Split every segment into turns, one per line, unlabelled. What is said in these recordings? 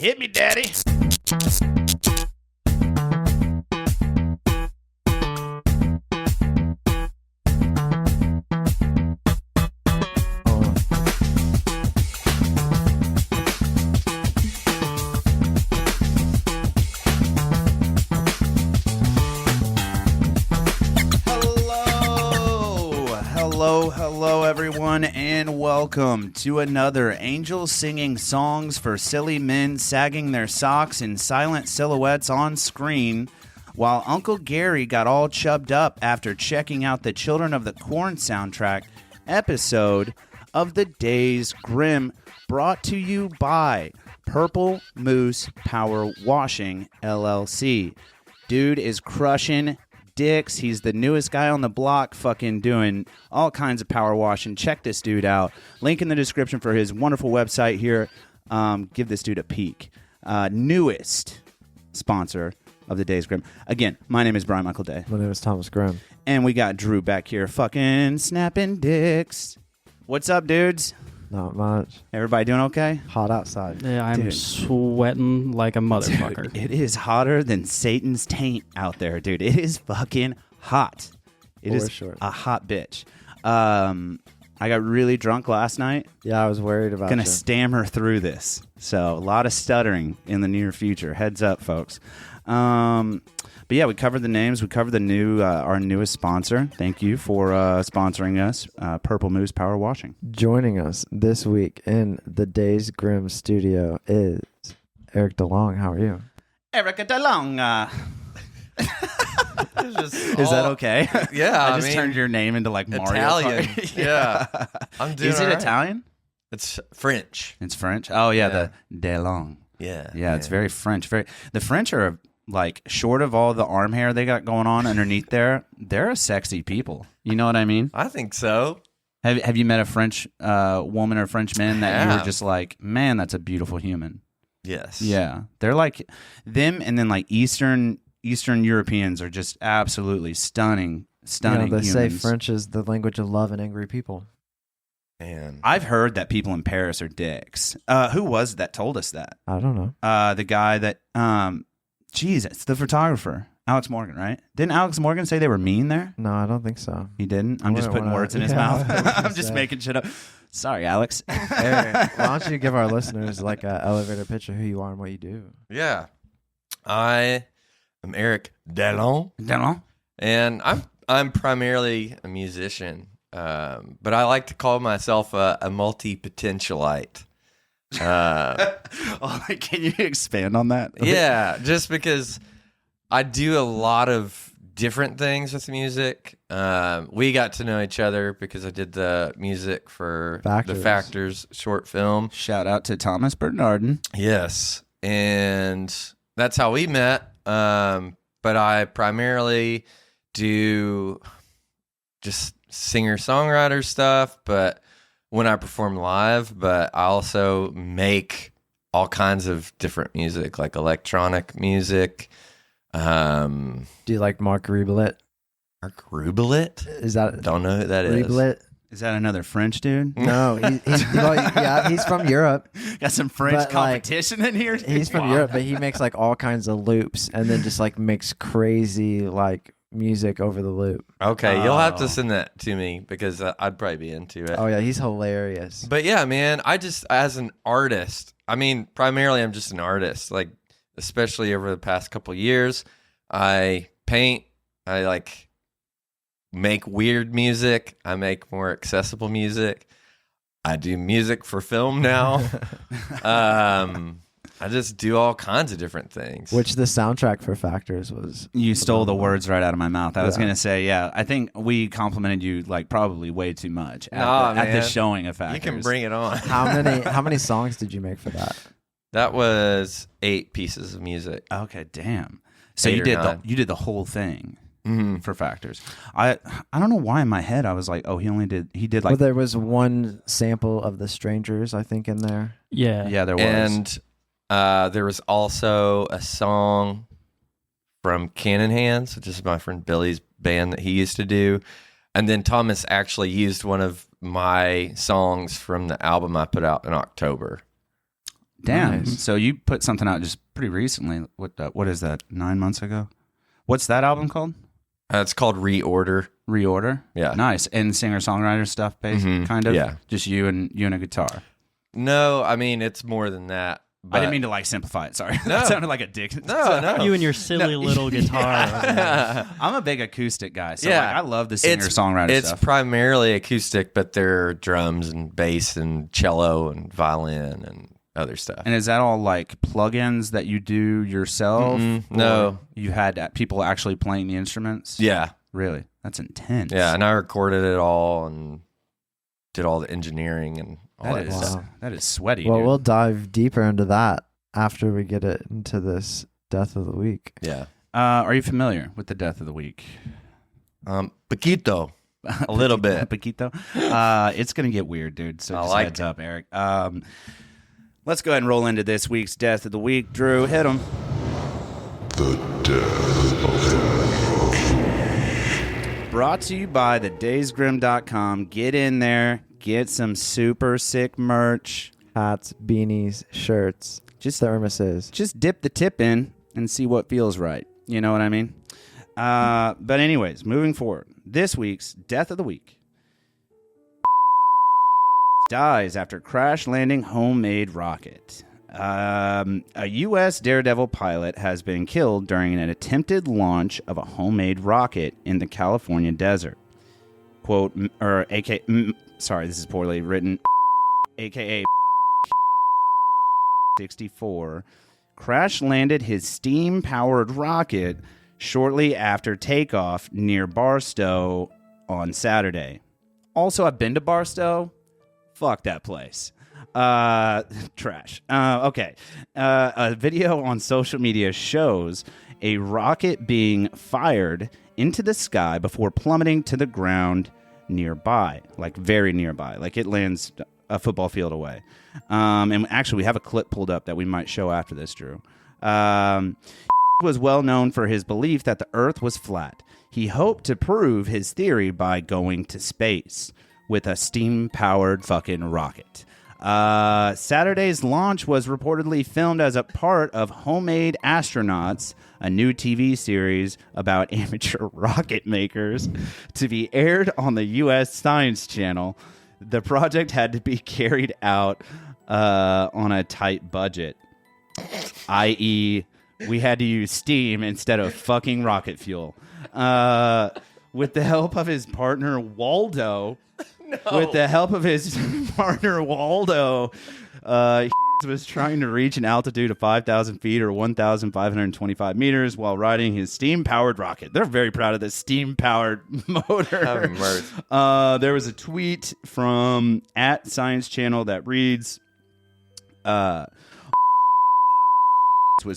Hit me, daddy. Hello, everyone, and welcome to another Angels Singing Songs for Silly Men Sagging Their Socks in Silent Silhouettes on Screen, while Uncle Gary got all chubbed up after checking out the Children of the Corn soundtrack episode of the Days Grimm, brought to you by Purple Moose Power Washing, LLC. Dude is crushing dicks. He's the newest guy on the block, fucking doing all kinds of power washing. Check this dude out. Link in the description for his wonderful website here. Give this dude a peek. Newest sponsor of the Days Grimm. Again, my name is Brian Michael Day.
My name is Thomas Grimm.
And we got Drew back here fucking snapping dicks. What's up, dudes?
Not much.
Everybody doing okay?
Hot outside.
Yeah, I'm sweating like a motherfucker.
Dude, it is hotter than Satan's taint out there, dude. It is fucking hot. It is a hot bitch. I got really drunk last night.
Yeah, I was worried about
Gonna stammer through this. So a lot of stuttering in the near future. Heads up, folks. But yeah, we covered the names. We covered the new our newest sponsor. Thank you for sponsoring us, Purple Moose Power Washing.
Joining us this week in the Days Grimm studio is Eric DeLong. How are you?
Eric DeLong. Is that okay?
Yeah,
I just turned your name into like Mario
Italian.
Kart.
Yeah. I'm doing
Is it
all right.
Italian?
It's French.
It's French. Oh yeah, the DeLong.
Yeah.
It's very French. The French are like, short of all the arm hair they got going on underneath there, they're a sexy people. You know what I mean?
I think so.
Have you met a French woman or French man that you were just like, man, that's a beautiful human?
Yes.
Yeah, they're like them, and then like Eastern Europeans are just absolutely stunning.
They
humans.
say French is the language of love and angry people.
Man.
I've heard that people in Paris are dicks. Who was it that told us that?
I don't know.
The guy that, it's the photographer, Alex Morgan, right? Didn't Alex Morgan say they were mean there?
No, I don't think so.
He didn't? I'm just putting words in his mouth. I'm just making shit up. Sorry, Alex.
Eric, why don't you give our listeners like an elevator pitch of who you are and what you do?
Yeah. I am Eric DeLong.
DeLong?
And I'm primarily a musician. But I like to call myself a multi-potentialite.
Can you expand on that?
Yeah, just because I do a lot of different things with music. We got to know each other because I did the music for the Factors short film.
Shout out to Thomas Bernardin.
Yes, and that's how we met. But I primarily do just singer-songwriter stuff, but when I perform live, but I also make all kinds of different music, like electronic music.
Do you like Mark Riblet?
Mark Riblet?
Is that
don't know who that is.
Riblet?
Is that another French dude?
No, he's from Europe.
Got some French competition in here.
He's from Europe, but he makes like all kinds of loops and then just like makes crazy like music over the loop.
Okay, you'll have to send that to me because I'd probably be into it.
Oh yeah, he's hilarious.
But yeah, man, I just, as an artist, I mean, primarily I'm just an artist. Like, especially over the past couple years, I paint, I like make weird music, I make more accessible music, I do music for film now. I just do all kinds of different things.
Which the soundtrack for Factors was.
You stole the words right out of my mouth. I was going to say, yeah, I think we complimented you like probably way too much at the showing of Factors.
You can bring it on.
How many songs did you make for that?
That was 8 pieces of music.
Okay, damn. So you did the whole thing.
Mm-hmm.
For Factors. I don't know why in my head I was like, oh, he did like.
Well, there was one sample of The Strangers, I think, in there.
Yeah, there was.
And there was also a song from Cannon Hands, which is my friend Billy's band that he used to do. And then Thomas actually used one of my songs from the album I put out in October.
Damn.
Nice.
So you put something out just pretty recently. What is that? 9 months ago? What's that album called?
It's called Reorder.
Reorder.
Yeah.
Nice. And singer-songwriter stuff, basically, kind of.
Yeah.
Just you and a guitar.
No, I mean it's more than that. But
I didn't mean to like simplify it. Sorry,
No.
that sounded like a dick.
No.
You and your silly little guitar.
I'm a big acoustic guy, so
Yeah.
like, I love the singer-songwriter
It's
stuff.
primarily acoustic, but there are drums and bass and cello and violin and other stuff.
And is that all like plugins that you do yourself?
No.
Or you had people actually playing the instruments?
Yeah.
Really? That's intense.
Yeah, and I recorded it all and did all the engineering and all that, stuff.
Wow.
That is sweaty,
Well,
dude.
we'll dive deeper into that after we get it into this death of the week.
Yeah.
Are you familiar with the death of the week?
Paquito. A little bit.
Paquito. It's going to get weird, dude. So
I
just
like
heads up, Eric. Let's go ahead and roll into this week's death of the week. Drew, hit him. Brought to you by thedaysgrimm.com. Get in there. Get some super sick merch.
Hats, beanies, shirts,
Just
thermoses.
just dip the tip in and see what feels right. You know what I mean? But anyways, moving forward. This week's death of the week. Dies after crash landing homemade rocket. A U.S. Daredevil pilot has been killed during an attempted launch of a homemade rocket in the California desert. Quote, or sorry, this is poorly written. AKA 64 crash landed his steam-powered rocket shortly after takeoff near Barstow on Saturday. Also, I've been to Barstow. Fuck that place. Trash. Okay. A video on social media shows a rocket being fired into the sky before plummeting to the ground nearby, like very nearby. Like it lands a football field away. And actually, we have a clip pulled up that we might show after this, Drew. Was well known for his belief that the Earth was flat. He hoped to prove his theory by going to space with a steam-powered fucking rocket. Saturday's launch was reportedly filmed as a part of Homemade Astronauts, a new TV series about amateur rocket makers, to be aired on the U.S. Science Channel. The project had to be carried out on a tight budget, i.e., we had to use steam instead of fucking rocket fuel. With the help of his partner, Waldo... With the help of his partner, Waldo, was trying to reach an altitude of 5,000 feet or 1,525 meters while riding his steam-powered rocket. They're very proud of this steam-powered motor. There was a tweet from @Science Channel that reads, has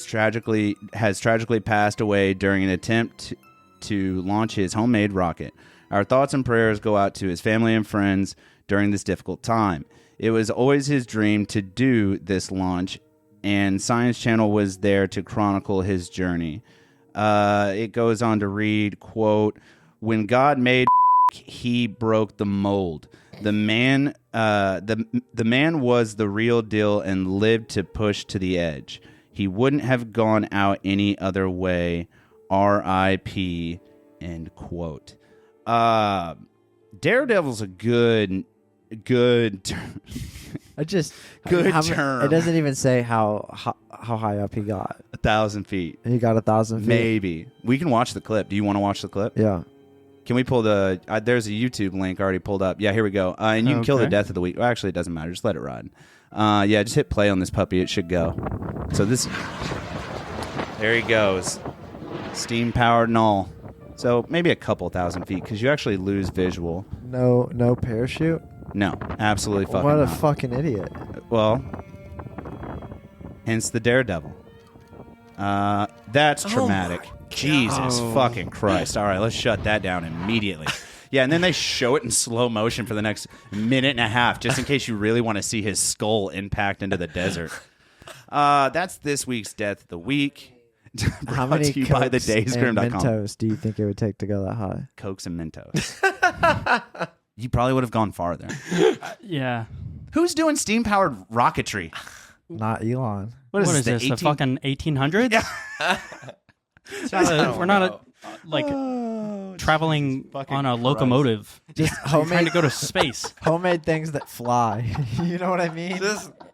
tragically passed away during an attempt to launch his homemade rocket. Our thoughts and prayers go out to his family and friends during this difficult time. It was always his dream to do this launch, and Science Channel was there to chronicle his journey. It goes on to read, quote, "When God made he broke the mold. The man was the real deal and lived to push to the edge. He wouldn't have gone out any other way. R.I.P." End quote. Daredevil's a good term. Good term.
It doesn't even say how high up he got.
1,000 feet.
He got 1,000 feet.
Maybe. We can watch the clip. Do you want to watch the clip?
Yeah.
Can we pull the... there's a YouTube link already pulled up. Yeah, here we go. And you can kill the death of the week. Well, actually, it doesn't matter. Just let it ride. Yeah, just hit play on this puppy. It should go. So this... There he goes. Steam-powered and all. So maybe a couple thousand feet because you actually lose visual.
No parachute?
No, absolutely fucking
What a
not.
fucking idiot.
Well, hence the Daredevil. That's traumatic. Jesus fucking Christ. All right, let's shut that down immediately. Yeah, and then they show it in slow motion for the next minute and a half just in case you really want to see his skull impact into the desert. That's this week's Death of the Week.
How many
to you by
Cokes and
Thedaysgrimm.com.
Mentos do you think it would take to go that high?
Cokes and Mentos. You probably would have gone farther.
Yeah.
Who's doing steam-powered rocketry?
not Elon.
What is
the
this? The
18
fucking 1800s?
Yeah.
We're not like traveling on a locomotive.
Just
Trying to go to space.
homemade things that fly. You know what I mean?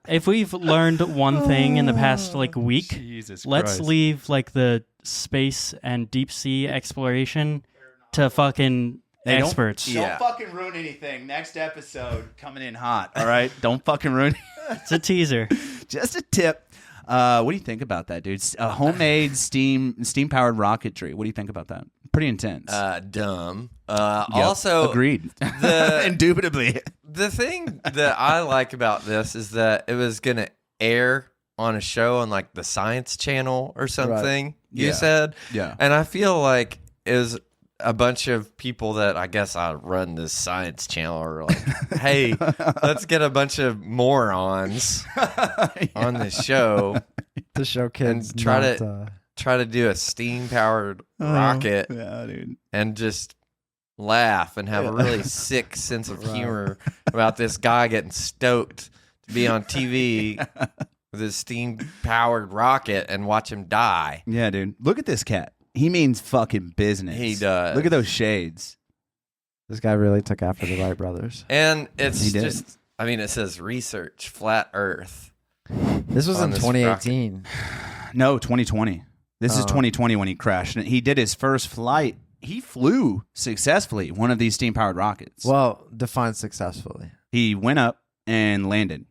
If we've learned one thing in the past like week,
Jesus
let's
Christ.
leave like the space and deep sea exploration to fucking experts.
Don't fucking ruin anything. Next episode coming in hot. All right, don't fucking ruin.
It's a teaser.
Just a tip. What do you think about that, dude? Homemade steam powered rocketry. What do you think about that? Pretty intense.
Dumb.
Yep,
Also,
agreed. Indubitably.
the thing that I like about this is that it was going to air on a show on like the Science Channel or something. You
Yeah.
said,
Yeah.
and I feel like it was a bunch of people that I guess I run this Science Channel are like, hey, let's get a bunch of morons on this show
To show kids
and try
not,
to try to do a steam powered rocket
Yeah, dude.
and just laugh and have a really sick sense of humor about this guy getting stoked to be on TV with his steam powered rocket and watch him die.
Yeah, dude. Look at this cat. He means fucking business.
He does.
Look at those shades.
This guy really took after the Wright brothers.
And it's
He did.
just, I mean, it says research, flat Earth.
This was
On
in
this
2018.
No, 2020. This is 2020 when he crashed. And he did his first flight. He flew successfully one of these steam-powered rockets.
Well, defined successfully.
He went up and landed.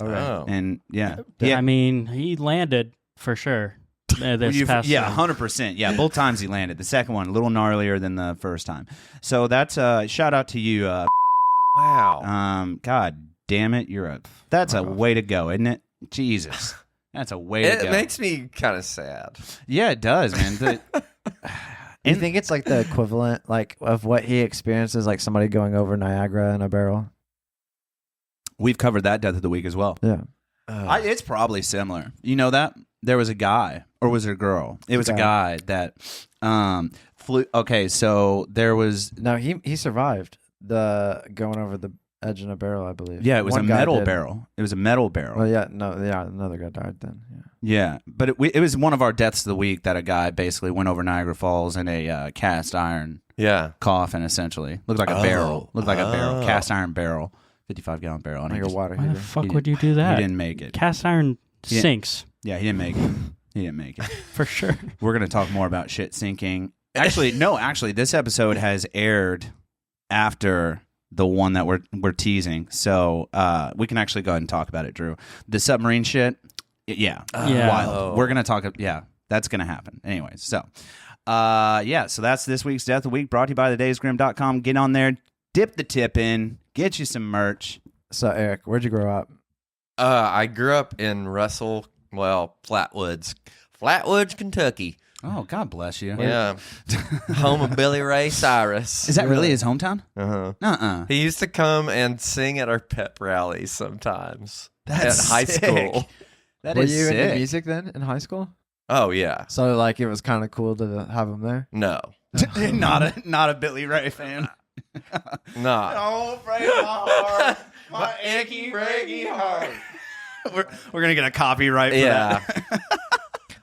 Okay.
Oh.
And yeah.
I mean, he landed for sure. This past
Yeah, 100%. Yeah, both times he landed. The second one, a little gnarlier than the first time. So that's shout out to you.
Wow.
God damn it, that's a way to go, isn't it? Jesus, that's a way to go.
It makes me kind of sad.
Yeah, it does, man.
You think it's like the equivalent, like, of what he experiences, like somebody going over Niagara in a barrel?
We've covered that death of the week as well.
Yeah.
It's probably similar. You know that there was a guy, or was it a girl? It was a guy that flew. Okay, so there was.
No, he survived the going over the edge in a barrel, I believe.
Yeah, it was
One
a
guy
metal
did.
barrel. It was a metal barrel.
Well, yeah, another guy died then. Yeah.
Yeah, but it was one of our deaths of the week that a guy basically went over Niagara Falls in a cast iron
Yeah.
coffin, essentially. Looked like a barrel. Looked like a barrel. Cast iron barrel. 55-gallon barrel. And
Like
he
a
just-
water
Why the
heater.
fuck
He
would you do that?
He didn't make it.
Cast iron
didn't-
sinks
Yeah, he didn't make it. He didn't make it.
for sure.
We're going to talk more about shit sinking. Actually, this episode has aired after the one that we're teasing. So we can actually go ahead and talk about it, Drew. The submarine shit, yeah. Wild. We're going to talk, that's going to happen. Anyways, so so that's this week's Death of the Week, brought to you by thedaysgrimm.com. Get on there, dip the tip in, get you some merch.
So, Eric, where'd you grow up?
I grew up in Flatwoods, Kentucky.
Oh, God bless you.
Yeah. Home of Billy Ray Cyrus.
Is that really his hometown?
Uh-huh. He used to come and sing at our pep rallies sometimes
That's
at high
sick.
school.
That
Were
is
you
sick.
into music then in high school?
Oh, yeah.
So, like, it was kind of cool to have him there?
No.
not a Billy Ray fan.
Nah.
Oh, break my heart, my achy, breaky heart. We're gonna get a copyright for
Yeah.
that.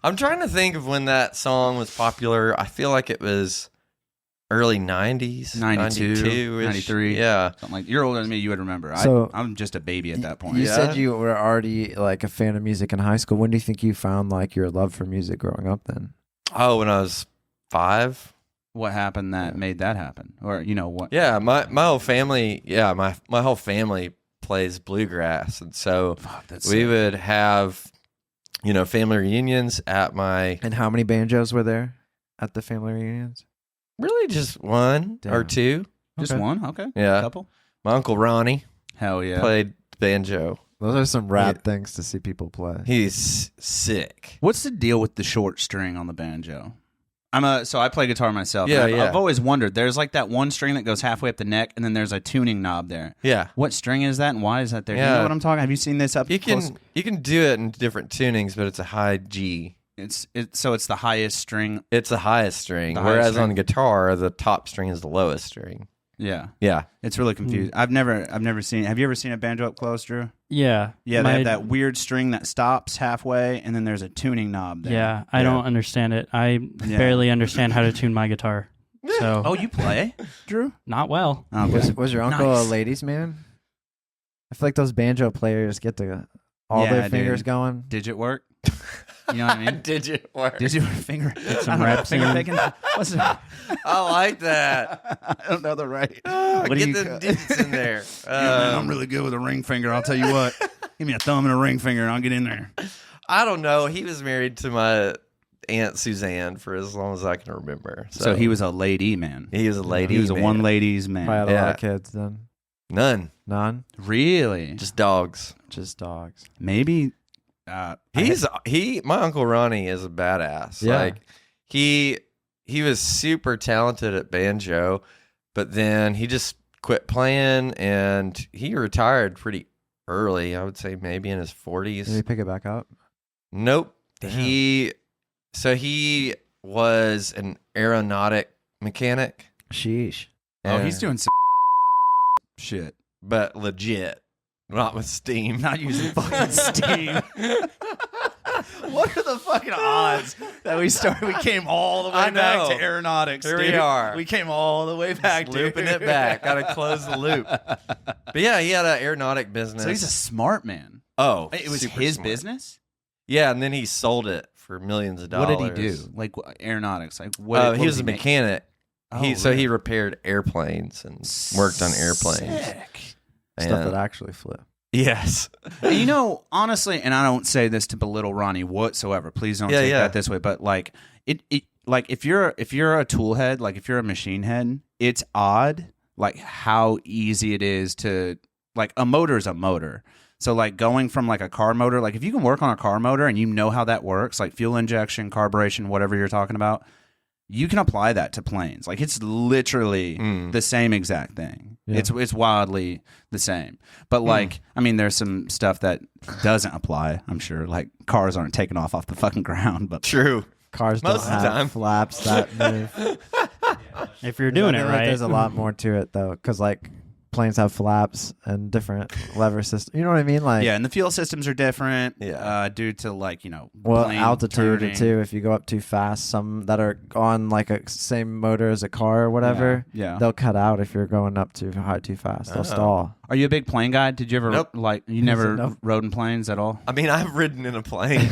I'm trying to think of when that song was popular. I feel like it was early 90s.
92,
92-ish.
93.
Yeah.
Something like you're older than me. You would remember.
So-
I'm just a baby at that point.
You
Yeah.
said you were already, like, a fan of music in high school. When do you think you found, like, your love for music growing up then?
Oh, when I was 5.
What happened that made that happen, or you know what?
Yeah, my whole family. Yeah, my whole family plays bluegrass, and so
Fuck, that's
we
sick.
would have, family reunions at my.
And how many banjos were there at the family reunions?
Really, just one or
Damn.
two.
Just
Okay.
one. Okay,
Yeah,
couple.
my uncle Ronnie
Hell yeah.
played banjo.
Those are some rad
Yeah.
things to see people play.
He's sick.
What's the deal with the short string on the banjo? So I play guitar myself.
Yeah,
and
yeah.
I've always wondered. There's like that one string that goes halfway up the neck, and then there's a tuning knob there.
Yeah,
What string is that, and why is that there? Do you
Yeah.
know what I'm talking? Have you seen this up
you
close?
can do it in different tunings, but it's a high G.
So it's the highest string.
It's the highest string,
The highest
whereas
string.
on guitar, the top string is the lowest string.
Yeah.
Yeah.
It's really confusing. I've never seen. Have you ever seen a banjo up close, Drew?
Yeah.
Yeah, they have that weird string that stops halfway, and then there's a tuning knob there.
Yeah, I don't understand it. I barely understand how to tune my guitar. So
Oh, you play, Drew?
not well.
Okay.
Was your uncle a ladies' man? I feel like those banjo players get all
Yeah,
their fingers
dude.
going.
Digit work. You know what I mean?
Digit work.
Digit work, finger.
Get some
I don't know,
reps
finger
in.
picking. What's the,
I like that.
I don't know the right.
Get
What do you?
the digits in there.
Man, I'm really good with a ring finger. I'll tell you what. Give me a thumb and a ring finger, and I'll get in there.
I don't know. He was married to my Aunt Suzanne for as long as I can remember.
So he was a lady man.
He was a lady.
He was a
man.
one ladies man.
Probably had a lot of kids then.
None.
None?
Really?
Just dogs.
Just dogs.
Maybe.
My Uncle Ronnie is a badass.
Yeah.
Like he was super talented at banjo, but then he just quit playing and he retired pretty early. I would say maybe in his 40s.
Did he pick it back up?
Nope.
Damn.
He was an aeronautic mechanic.
Sheesh.
Oh,
and-
he's doing some shit.
but legit, not with steam.
Not using fucking steam. What are the fucking odds that we came all the way
I
back
know.
to aeronautics?
Here
dude.
we are.
We came all the way back,
Just looping
dude.
it back. Got to close the loop. But yeah, he had an aeronautic business.
So he's a smart man.
oh,
It was
super
his
smart.
business.
Yeah, and then he sold it for millions of
What
dollars.
did he do? Like aeronautics? Like what?
He was a
make?
mechanic.
Oh,
So he
really?
repaired airplanes and worked on airplanes.
Sick.
Stuff
And-
that actually flip.
Yes.
And you know, honestly, and I don't say this to belittle Ronnie whatsoever. Please don't
Yeah,
take
yeah.
that this way. But like it like if you're a tool head, like if you're a machine head, it's odd like how easy it is to like a motor is a motor. So like going from like a car motor, like if you can work on a car motor and you know how that works, like fuel injection, carburation, whatever you're talking about, you can apply that to planes. Like it's literally the same exact thing.
Yeah.
It's wildly the same. But like, I mean, there's some stuff that doesn't apply. I'm sure. Like cars aren't taking off the fucking ground. But
True.
Cars
Most
don't
of the
have
time.
flaps that move.
If you're doing
I
it
feel like
right.
There's a lot more to it though, because like planes have flaps and different lever systems. You know what I mean? Like
yeah, and the fuel systems are different.
Yeah.
Due to like
well,
plane
altitude
turning.
too. If you go up too fast, some that are on like a same motor as a car or whatever,
Yeah.
they'll cut out if you're going up too high too fast. They'll
Oh.
stall.
Are you a big plane guy? Did you ever
Nope.
like you never
Nope.
rode in planes at all?
I mean, I've ridden in a plane.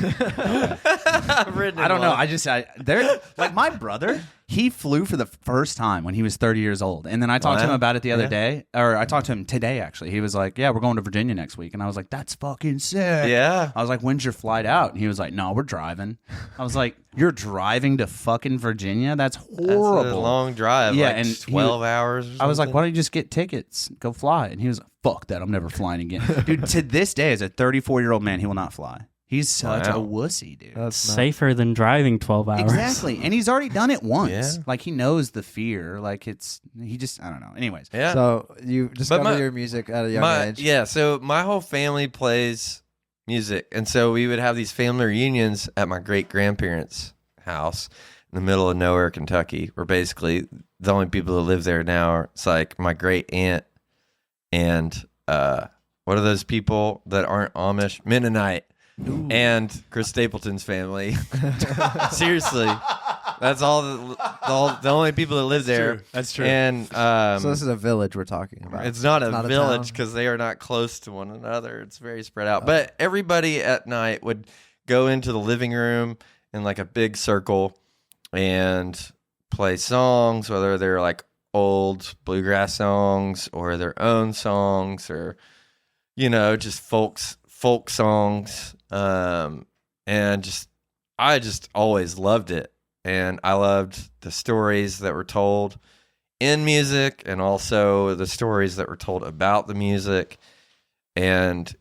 I've ridden in
I don't know.
one.
They're like my brother. He flew for the first time when he was 30 years old, and then I talked to him
Wow.
about it the other
Yeah.
day, or I talked to him today actually. He was like, "Yeah, we're going to Virginia next week," and I was like, "That's fucking sick."
Yeah.
I was like, "When's your flight out?" And he was like, "No, we're driving." I was like, "You're driving to fucking Virginia? That's horrible."
That's a long drive.
Yeah,
like
and he-
12 hours. Or
I was like,
something.
"Why don't you just get tickets, go fly?" And he was like, "Fuck that, I'm never flying again." Dude, to this day, as a 34-year-old man, he will not fly. He's such
Wow.
a wussy, dude.
That's not-
Safer than driving 12 hours.
Exactly, and he's already done it once.
Yeah.
Like he knows the fear. Like I don't know. Anyways,
Yeah.
So you discover
my-
your music at a young age.
Yeah, so my whole family plays music. And so we would have these family reunions at my great grandparents' house in the middle of nowhere, Kentucky, where basically the only people that live there now are it's like my great aunt and what are those people that aren't Amish? Mennonite. And Chris Stapleton's family. Seriously. That's all the only people that live there.
That's true.
And
So this is a village we're talking about.
it's not a
town.
village because they are not close to one another. It's very spread out. But everybody at night would go into the living room in like a big circle and play songs, whether they're like old bluegrass songs or their own songs or, just folk songs. And I just always loved it. And I loved the stories that were told in music and also the stories that were told about the music. And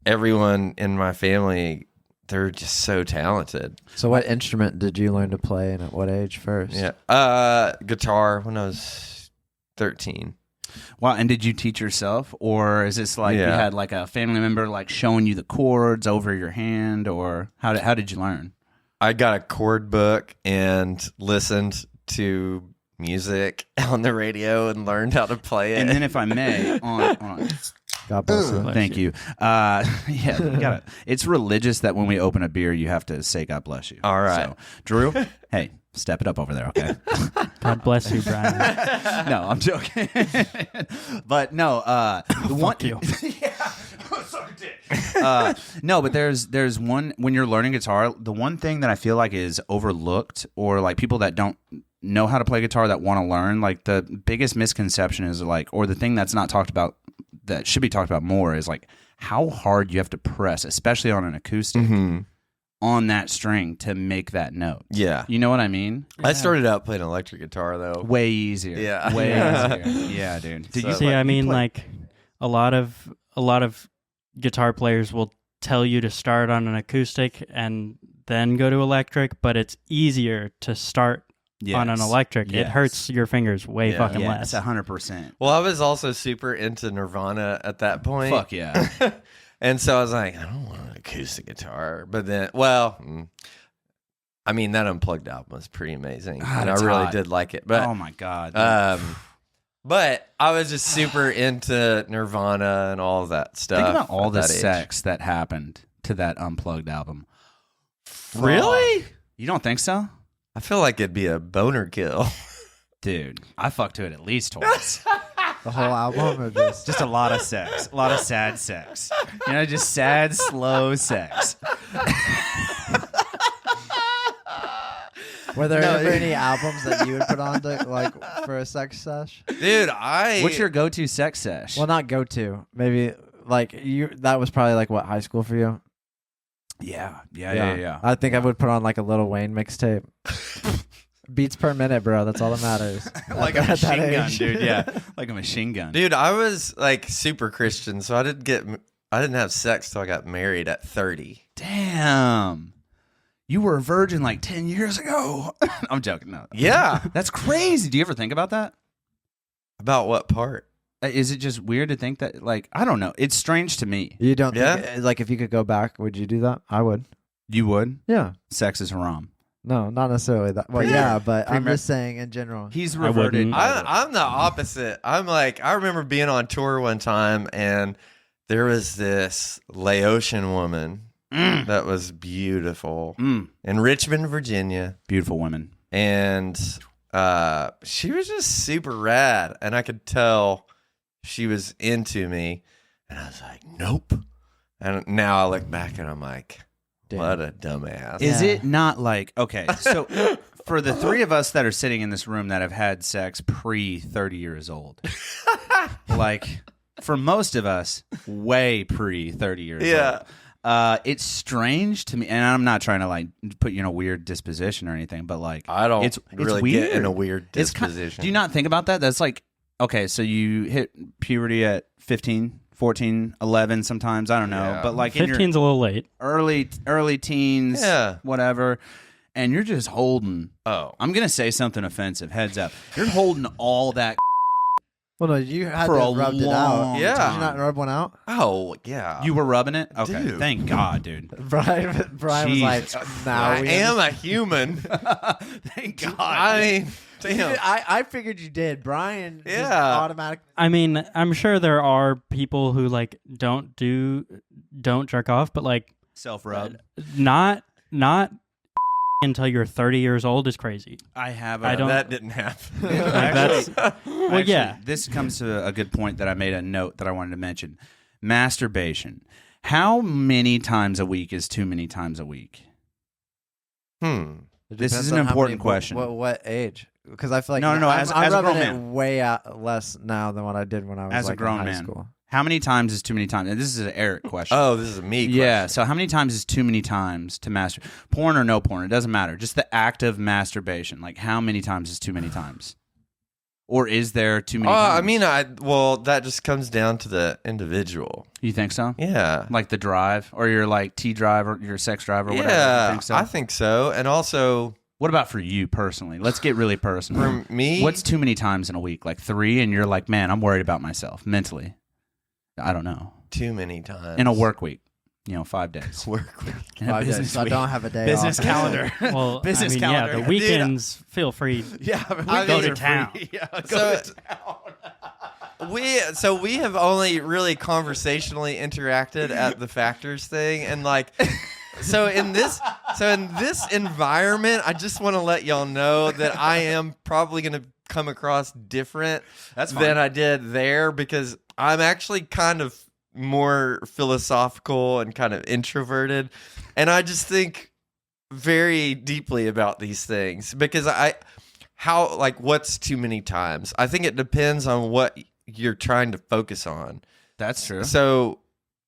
everyone in my family, they're just so talented.
So what instrument did you learn to play and at what age first?
Yeah. Guitar when I was 13.
wow. And did you teach yourself, or is this like you
Yeah.
had like a family member like showing you the chords over your hand, or how did you learn?
I got a chord book and listened to music on the radio and learned how to play it.
And then, if I may, on
God bless you.
thank you. Yeah, you got it. It's religious that when we open a beer, you have to say "God bless you."
All right.
So, Drew, hey, step it up over there, okay?
God bless you, Brian.
No, I'm joking. But no, the one.
you.
Yeah, suck a dick. No, but there's one when you're learning guitar. The one thing that I feel like is overlooked, or like people that don't know how to play guitar that want to learn, like the biggest misconception is like, or the thing that's not talked about that should be talked about more is like how hard you have to press, especially on an acoustic, on that string to make that note.
Yeah.
You know what I mean?
I started out playing electric guitar, though.
Way easier.
Yeah.
Way
Yeah.
easier. Yeah, dude. Did
So-
you
See,
play-
I mean,
you play-
like a lot of guitar players will tell you to start on an acoustic and then go to electric, but it's easier to start on an
Yes.
electric. It
Yes.
hurts your fingers way
Yeah.
fucking
Yes,
less.
100%.
Well, I was also super into Nirvana at that point.
Fuck yeah.
And so I was like, I don't want an acoustic guitar. But then, I mean, that Unplugged album was pretty amazing.
God,
And I
it's
really
hot.
did like it. But
Oh my god.
but I was just super into Nirvana and all of that stuff.
Think about all
at
the
that age.
sex that happened to that Unplugged album.
Really?
You don't think so?
I feel like it'd be a boner kill.
Dude, I fucked to it at least twice.
The whole album or just
Just a lot of sex. A lot of sad sex. You know, just sad, slow sex.
were there
No,
ever any albums that you would put on to, like for a sex sesh?
Dude,
What's your go-to sex sesh?
Well, not go to. Maybe like you. That was probably like what, high school for you?
Yeah.
I think I would put on like a Little Wayne mixtape. Beats per minute, bro. That's all that matters.
Like a
At that
machine gun,
age.
dude. Yeah, like a machine gun.
Dude, I was like super Christian, so I didn't have sex till I got married at 30.
Damn. You were a virgin like 10 years ago. I'm joking. No.
Yeah.
That's crazy. Do you ever think about that?
About what part?
Is it just weird to think that, like, I don't know. It's strange to me.
You don't
Yeah?
think, like, if you could go back, would you do that? I would.
You would?
Yeah.
Sex is haram.
No, not necessarily that. Well, yeah, but I'm just saying in general.
He's
I
reverted.
wouldn't.
I'm the opposite. I'm like, I remember being on tour one time and there was this Laotian woman that was beautiful in Richmond, Virginia.
Beautiful women.
And she was just super rad. And I could tell she was into me. And I was like, nope. And now I look back and I'm like,
Damn.
what a dumbass.
Is
Yeah.
it not like, okay, so for the three of us that are sitting in this room that have had sex pre 30 years old, like for most of us, way pre 30 years
Yeah.
old. It's strange to me, and I'm not trying to like put you in a weird disposition or anything, but like
I don't
it's
really
weird.
get in a weird
It's
disposition.
do you not think about that? That's like, okay, so you hit puberty at 15, 14, 11 sometimes, I don't know,
Yeah.
but like in your
15's a little late.
early teens,
Yeah.
whatever, and you're just holding.
Oh.
I'm gonna say something offensive. Heads up, you're holding all that
Well, no, you had
for
to
a
rubbed it
long
out.
Yeah.
Did you not rub one out?
Oh, yeah.
You were rubbing it. Okay,
Dude.
thank God, dude.
Brian was like,
Jesus
now
I
we
am a human.
Thank God.
I mean,
Dude,
damn.
I figured you did. Brian just
Yeah.
automatically.
I mean, I'm sure there are people who like don't jerk off, but like
self rub.
not until you're 30 years old is crazy.
I have.
I don't-
That didn't happen.
That's well, yeah.
This comes to a good point that I made a note that I wanted to mention. Masturbation. How many times a week is too many times a week?
It
This
depends
is an
on how
important
many-
question.
What age? Because I feel like
No,
I'm
as a
rubbing
grown
it
man.
way out less now than what I did when I was
As a
like
grown
in high
man.
school.
How many times is too many times? And this is an Eric question.
Oh, this is a me
Yeah,
question.
so how many times is too many times to masturbate? Porn or no porn, it doesn't matter. Just the act of masturbation. Like, how many times is too many times? Or is there too many times?
I mean, that just comes down to the individual.
You think so?
Yeah.
Like the drive? Or your, like, T drive or your sex drive or whatever?
Yeah,
You think so?
I think so. And also,
What about for you personally? Let's get really personal.
for me,
What's too many times in a week? Like 3, and you're like, man, I'm worried about myself mentally. I don't know.
too many times?
In a work week. 5 days.
Work week.
In a
5
business
days, so I
week.
don't have a day
Business
off.
calendar.
Well,
Business
I mean,
calendar.
yeah, the
Dude,
weekends, feel free.
Yeah,
I
go
weekends
to
are
town.
free. Yeah, go
So-
to town.
We have only really conversationally interacted at the Factors thing, and like, so in this environment, I just want to let y'all know that I am probably going to come across different
That's fine.
than I did there, because I'm actually kind of more philosophical and kind of introverted, and I just think very deeply about these things, because what's too many times? I think it depends on what you're trying to focus on.
That's true.
So,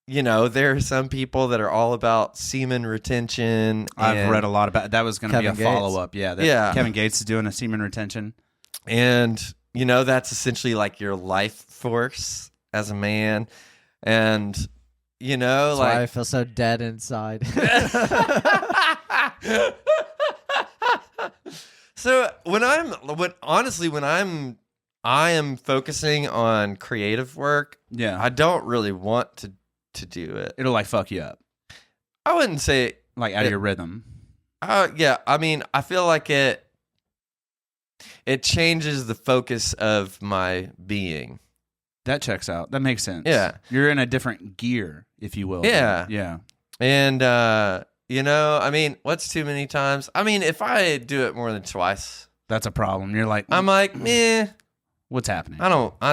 there are some people that are all about semen retention.
I've read a lot about that. Was going to be a
Kevin Gates.
follow-up. Yeah,
Yeah.
Kevin Gates is doing a semen retention.
And, that's essentially like your life force as a man. And,
That's why I feel so dead inside.
So I am focusing on creative work,
Yeah,
I don't really want to do it.
it'll like fuck you up,
I wouldn't say,
like out of your rhythm.
yeah. I mean, I feel like it changes the focus of my being.
That checks out. That makes sense.
Yeah.
You're in a different gear, if you will.
Yeah.
Yeah.
And, I mean, what's too many times? I mean, if I do it more than twice,
That's a problem. You're like,
I'm like, meh,
what's happening?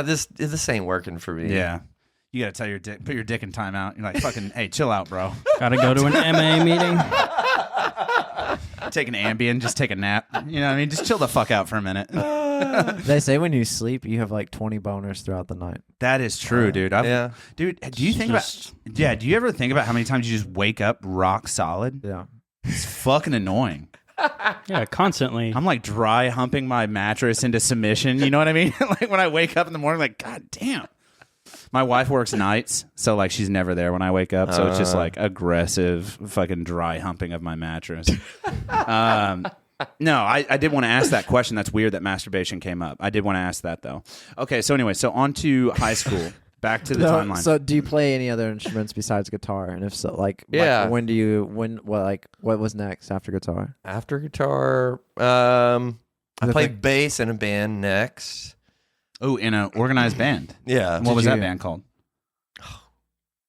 this ain't working for me.
Yeah. You got to tell your dick, put your dick in timeout. You're like, fucking, hey, chill out, bro.
Gotta go to an MA meeting.
Take an Ambien, just take a nap. You know what I mean? Just chill the fuck out for a minute.
They say when you sleep, you have like 20 boners throughout the night.
That is true, dude.
Yeah.
Dude, do you think do you ever think about how many times you just wake up rock solid?
Yeah.
It's fucking annoying.
Yeah, constantly.
I'm like dry humping my mattress into submission. You know what I mean? Like when I wake up in the morning, like, God damn. My wife works nights, so like she's never there when I wake up. So it's just like aggressive fucking dry humping of my mattress. No, I did want to ask that question. That's weird that masturbation came up. I did want to ask that though. Okay, so anyway, so on to high school. Back to the timeline.
So do you play any other instruments besides guitar? And if so,
Yeah.
what was next after guitar?
After guitar, I
The
played
thing-
bass in a band next.
Oh, in an organized band.
Yeah.
And what was
Did
that
you-
band called?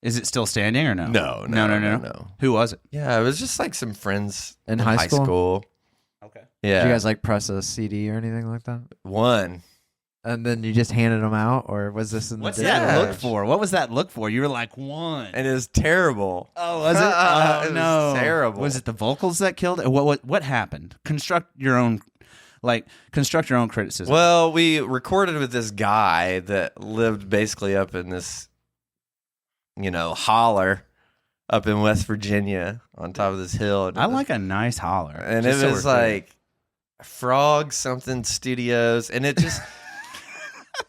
Is it still standing or no?
No.
Who was it?
Yeah, it was just like some friends
In high school?
Okay.
Yeah.
Did you guys like press a CD or anything like that?
One.
And then you just handed them out, or was this in
What's
the
that
Yeah.
look for? What was that look for? You were like one.
And it was terrible.
Oh, was it?
It
Oh,
was
no.
terrible.
Was it the vocals that killed it? What happened? Construct your own criticism.
Well, we recorded with this guy that lived basically up in this, holler up in West Virginia on top of this hill. And
I like a nice holler.
And
just
it
so
was
we're clear.
like Frog something Studios, and it just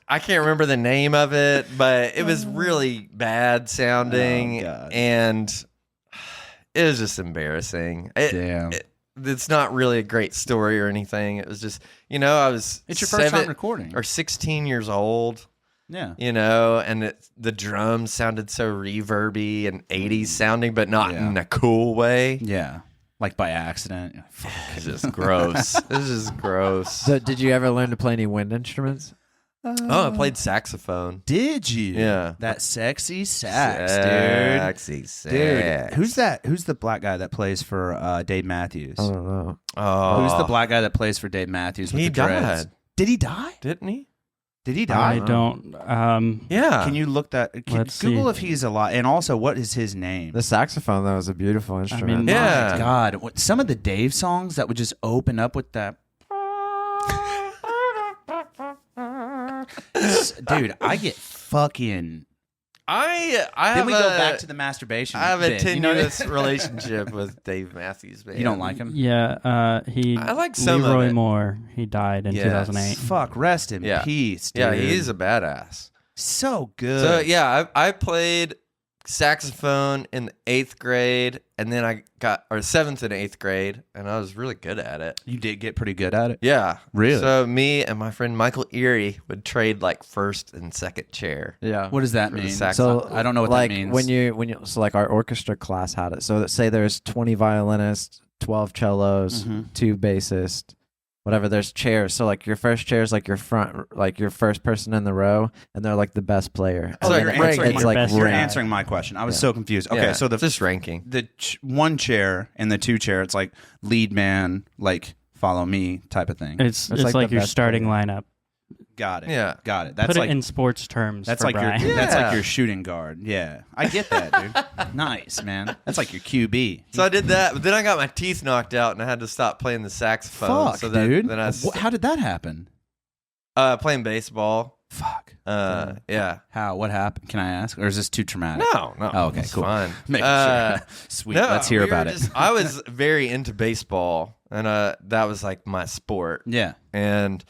I can't remember the name of it, but it was really bad sounding,
Oh, God.
and it was just embarrassing.
Damn.
It's not really a great story or anything. It was just, I was
It's your first time recording.
or 16 years old,
Yeah.
and the drums sounded so reverby and 80s sounding, but not
Yeah.
in a cool way.
Yeah. Like by accident. Fuck.
It's just gross. It's just gross.
So did you ever learn to play any wind instruments?
Oh, I played saxophone.
Did you?
Yeah.
That sexy sax,
Sexy sax.
dude. Who's that? Who's the black guy that plays for Dave Matthews?
I don't know.
Oh,
Who's the black guy that plays for Dave Matthews with
He
the dreads?
died.
Did he die?
Didn't he?
Did he
I
die?
don't.
Yeah.
Can you look that?
Let's
Google
see.
if he's alive. And also, what is his name?
The saxophone, that was a beautiful instrument.
mean,
Yeah.
My God, some of the Dave songs that would just open up with that. Dude, I get fucking.
I
Then
have
we
a,
go back to the masturbation.
I have a
bit. You know what I mean?
tenuous relationship with Dave Matthews Band.
You don't like him?
Yeah, he.
I like some of
Leroy
it.
Moore. He died in
Yes.
2008.
Fuck, rest in
Yeah.
peace, dude.
Yeah, he's a badass.
so good.
So yeah, I played saxophone in the 8th grade, and then I got 7th and 8th grade, and I was really good at it.
You did get pretty good at it?
Yeah.
Really?
So me and my friend Michael Erie would trade like 1st and 2nd chair.
Yeah.
What does that
For the
mean?
saxophone.
I don't know what
like
that means.
when you so like our orchestra class had it. So say there's 20 violinists, 12 cellos,
Mhm.
2 bassists, whatever. There's chairs. So like your first chair is like your front, like your first person in the row, and they're like the best player.
Oh,
And
you're
then
answering,
it's
my
like
best
you're
rank.
answering my question. I was
Yeah.
so confused. Okay,
Yeah,
so the
just ranking.
one chair and the 2 chair, it's like lead man, like follow me type of thing.
It's
It's like
like
the
your
best
starting
player.
lineup.
Got it.
Yeah.
Got it. That's
Put
like
it in sports terms.
that's
for
like
Brian.
your that's
Yeah.
like your shooting guard. Yeah, I get that, dude. Nice, man. That's like your QB.
So I did that, but then I got my teeth knocked out, and I had to stop playing the saxophone.
Fuck,
so that,
dude.
Then I
How did that happen?
playing baseball.
Fuck.
Yeah.
How? What happened? Can I ask? Or is this too traumatic?
No.
Oh, okay,
it's
cool.
Fine.
Making
Uh,
sure. Sweet.
No,
Let's hear
we were
about it.
I was very into baseball, and that was like my sport.
Yeah.
And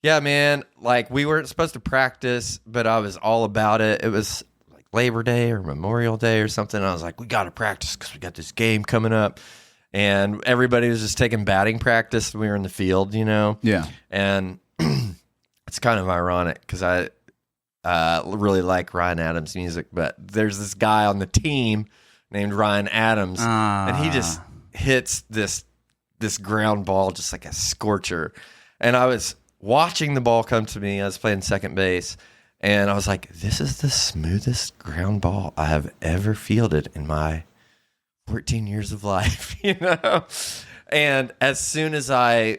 yeah, man, like we weren't supposed to practice, but I was all about it. It was like Labor Day or Memorial Day or something. I was like, we got to practice because we got this game coming up. And everybody was just taking batting practice. We were in the field,
Yeah.
And it's kind of ironic because I really like Ryan Adams' music, but there's this guy on the team named Ryan Adams, and he just hits this ground ball just like a scorcher. And I was watching the ball come to me. I was playing second base, and I was like, this is the smoothest ground ball I have ever fielded in my 14 years of life, And as soon as I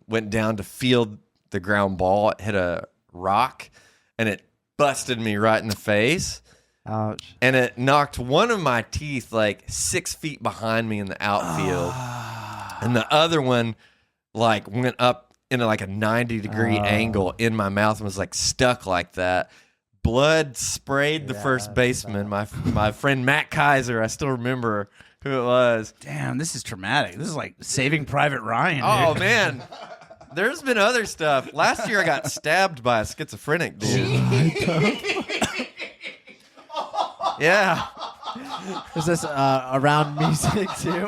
went down to field the ground ball, it hit a rock, and it busted me right in the face.
Ouch.
And it knocked one of my teeth like 6 feet behind me in the outfield. And the other one like went up into like a 90-degree angle in my mouth and was like stuck like that. Blood sprayed the first baseman, my friend Matt Kaiser. I still remember who it was.
Damn, this is traumatic. This is like Saving Private Ryan.
Oh
dude.
man. There's been other stuff. Last year I got stabbed by a schizophrenic dude. Yeah.
Is this around music too?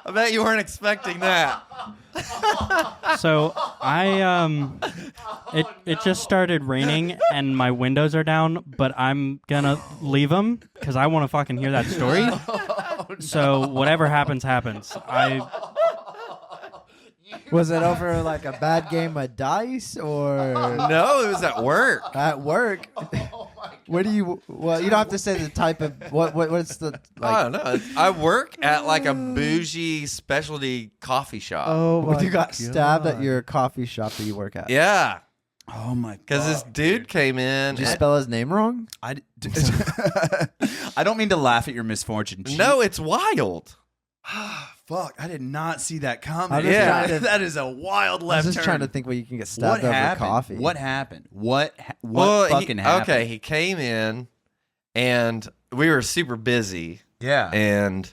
I bet you weren't expecting that.
So it just started raining and my windows are down, but I'm gonna leave them because I want to fucking hear that story. So whatever happens.
Was it over like a bad game of dice or
No, it was at work.
at work? What do you? Well, you don't have to say the type of what's the
I
like.
don't know. I work at like a bougie specialty coffee shop.
Oh, you got stabbed at your coffee shop that you work at.
Yeah,
Oh my god.
because this dude came in.
Did you
and-
spell his name wrong?
I don't mean to laugh at your misfortune.
no, it's wild.
Fuck, I did not see that coming.
I'm just
trying
to-
that is a wild
I
left
was just
turn.
trying to think what you can get
What
stabbed over
happened?
coffee.
What happened? What
Well,
fucking happened?
Okay, he came in, and we were super busy.
Yeah.
And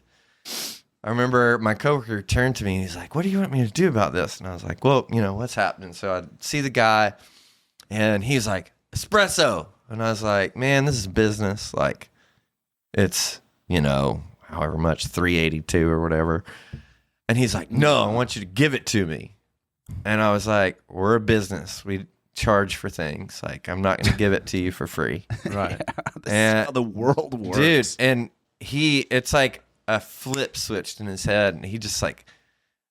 I remember my coworker turned to me and he's like, "What do you want me to do about this?" And I was like, "Well, what's happening?" So I see the guy, and he's like, "Espresso," and I was like, "Man, this is business. Like, it's however much, 382 or whatever." And he's like, "No, I want you to give it to me." And I was like, "We're a business. We charge for things. Like, I'm not going to give it to you for free."
Right.
This
And-
is how the world works.
Dude, and it's like a flip switched in his head, and he just like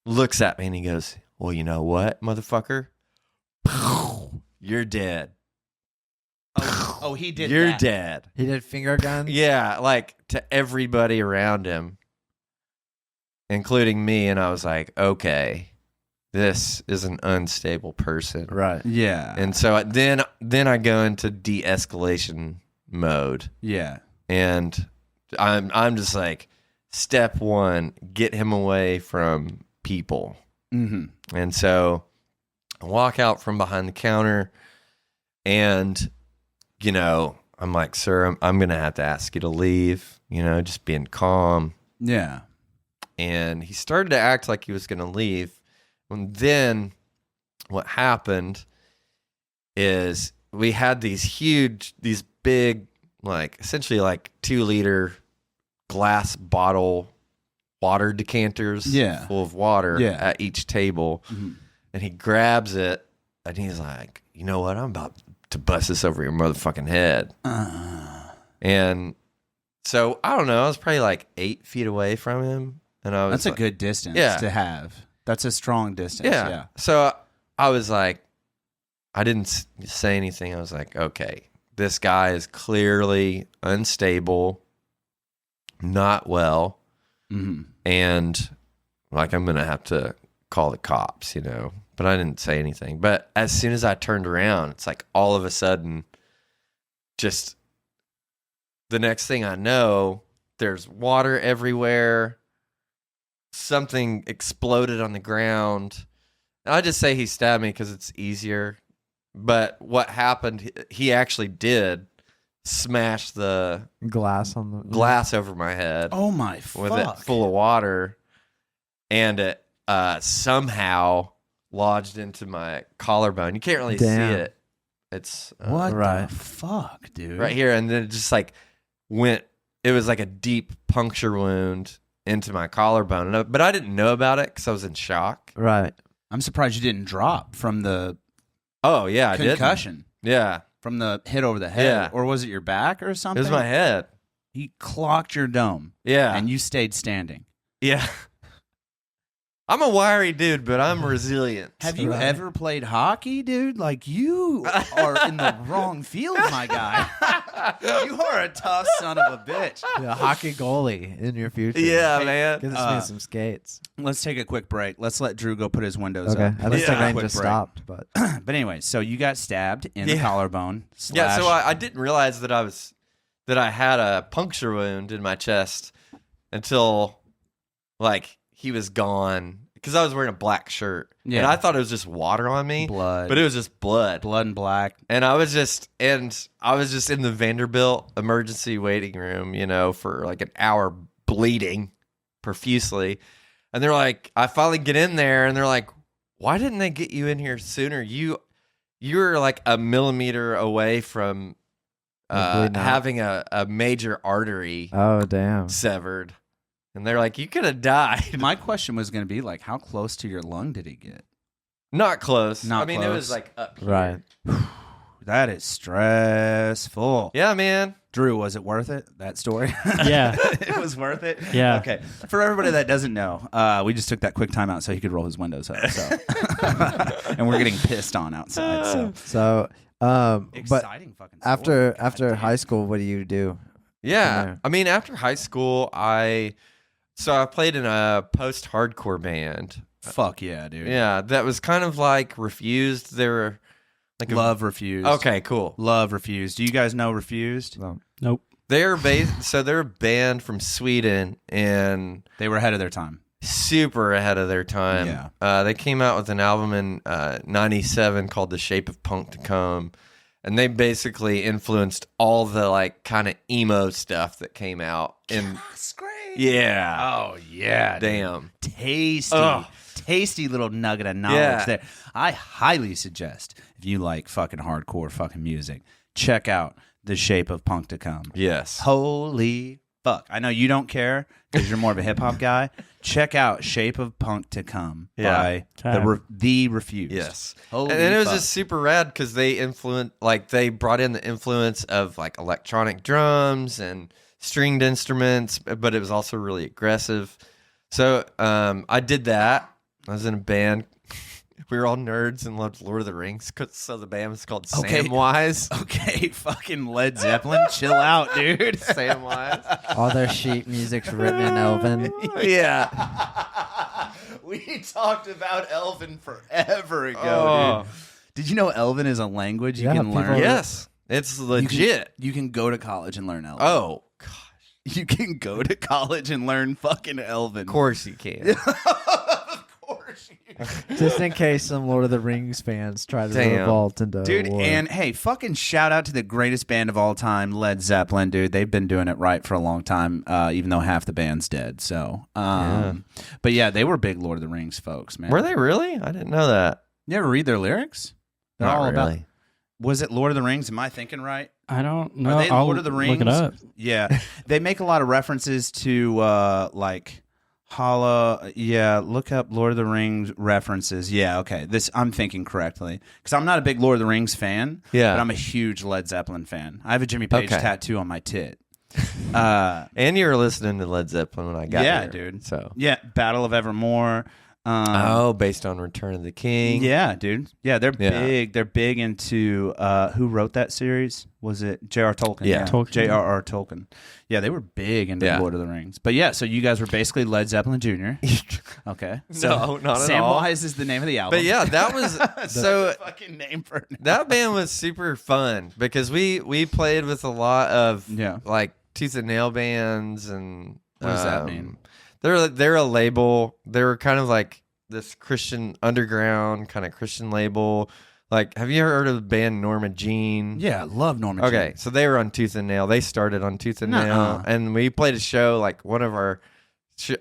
looks at me and he goes, "Well, you know what, motherfucker? You're dead.
Oh, he did
You're
that.
dead."
He did finger guns.
Yeah, like to everybody around him, including me. And I was like, okay, this is an unstable person.
Right.
Yeah.
And so then I go into de-escalation mode.
yeah.
And I'm just like, step one, get him away from people.
Mm-hmm.
And so I walk out from behind the counter, and I'm like, "Sir, I'm gonna have to ask you to leave," just being calm.
Yeah.
And he started to act like he was gonna leave. And then what happened is we had these big, like essentially like 2-liter glass bottle water decanters full of water at each table. Mm-hmm. And he grabs it and he's like, you know what? I'm about to bust this over your motherfucking head. And so I don't know. I was probably like 8 feet away from him. And I was
That's a good distance to have. That's a strong distance. Yeah.
So I was like, I didn't say anything. I was like, okay, this guy is clearly unstable, not well. Mm-hmm. And like, I'm going to have to call the cops, you know, but I didn't say anything. But as soon as I turned around, it's like all of a sudden, just the next thing I know, there's water everywhere. Something exploded on the ground. I just say he stabbed me because it's easier. But what happened, he actually did smash the
glass
over my head.
Oh my fuck.
With it full of water. And it somehow lodged into my collarbone. You can't really see it. It's
what the fuck, dude?
Right here. And then it just like went, it was like a deep puncture wound into my collarbone. But I didn't know about it because I was in shock.
Right.
I'm surprised you didn't drop from the concussion.
Yeah.
From the hit over the head.
Yeah.
Or was it your back or something?
It was my head.
He clocked your dome.
Yeah.
And you stayed standing.
Yeah. I'm a wiry dude, but I'm resilient.
Have you ever played hockey, dude? Like, you are in the wrong field, my guy. You are a tough son of a bitch.
A hockey goalie in your future.
Yeah, man.
Give this man some skates.
Let's take a quick break. Let's let Drew go put his windows
up.
Okay.
At least the rain just stopped. But
anyway, so you got stabbed in the collarbone.
Yeah, so I didn't realize that I had a puncture wound in my chest until, like, he was gone because I was wearing a black shirt. Yeah. And I thought it was just water on me.
Blood.
But it was just blood.
Blood and black.
And I was just in the Vanderbilt emergency waiting room, you know, for like an hour bleeding profusely. And they're like, I finally get in there and they're like, why didn't they get you in here sooner? You're like a millimeter away from having a major artery severed. And they're like, you could have died.
My question was going to be like, how close to your lung did he get?
Not close.
Not
I mean,
close.
It was like up here.
Right.
That is stressful.
Yeah, man.
Drew, was it worth it, that story?
Yeah.
It was worth it?
Yeah.
Okay. For everybody that doesn't know, we just took that quick time out so he could roll his windows up. So. And we're getting pissed on outside.
So
exciting fucking
story. After high school, what do you do?
Yeah. I mean, after high school, I played in a post-hardcore band.
Fuck yeah, dude.
Yeah, that was kind of like Refused. They were like
Love Refused.
Okay, cool.
Love Refused. Do you guys know Refused?
No.
Nope.
They're a band from Sweden, and
they were ahead of their time.
Super ahead of their time.
Yeah.
They came out with an album in '97 called "The Shape of Punk to Come." And they basically influenced all the like kind of emo stuff that came out. Yeah.
Oh yeah.
Damn.
Tasty little nugget of knowledge there. I highly suggest if you like fucking hardcore fucking music, check out The Shape of Punk to Come.
Yes.
Holy fuck. I know you don't care because you're more of a hip hop guy. Check out Shape of Punk to Come by the Refused.
Yes.
Holy
and it was
fuck.
just super rad because they brought in the influence of like electronic drums and stringed instruments, but it was also really aggressive. So I did that. I was in a band. We were all nerds and loved Lord of the Rings, so the band was called Samwise.
Okay, fucking Led Zeppelin, chill out, dude.
Samwise.
All their sheet music's written in Elven.
Yeah.
We talked about Elven forever ago, dude. Did you know Elven is a language you can learn?
Yes, it's legit.
You can go to college and learn Elven.
Oh, gosh.
You can go to college and learn fucking Elven.
Of course you can.
Just in case some Lord of the Rings fans try to revolt into war.
And hey, fucking shout out to the greatest band of all time, Led Zeppelin, dude. They've been doing it right for a long time, even though half the band's dead. So, but yeah, they were big Lord of the Rings folks, man.
Were they really? I didn't know that.
You ever read their lyrics? They're
Not
all
really.
Was it Lord of the Rings? Am I thinking right?
I don't know.
Are they
I'll
Lord of the Rings?
Look it up.
Yeah, they make a lot of references to like Holla. Yeah, look up Lord of the Rings references. Yeah, okay. I'm thinking correctly because I'm not a big Lord of the Rings fan.
Yeah.
but I'm a huge Led Zeppelin fan. I have a Jimmy Page tattoo on my tit.
And you were listening to Led Zeppelin when I got
Yeah,
here.
dude.
So
Battle of Evermore.
based on Return of the King.
Yeah, dude. Yeah, they're big. They're big into who wrote that series? Was it J.R. Tolkien?
Yeah.
Tolkien.
J.R.R. Tolkien. Yeah, they were big into Lord of the Rings. But yeah, so you guys were basically Led Zeppelin Jr. Okay. So
No, not at all.
Samwise is the name of the album.
But yeah, that was so.
That's a fucking name for it.
That band was super fun because we played with a lot of like tooth and nail bands and
what does that mean?
They're a label. They were kind of like this Christian underground kind of Christian label. Like, have you ever heard of the band Norma Jean?
Yeah, I love Norma Jean.
Okay, so they were on Tooth and Nail. They started on Tooth and Nail, and we played a show. Like one of our,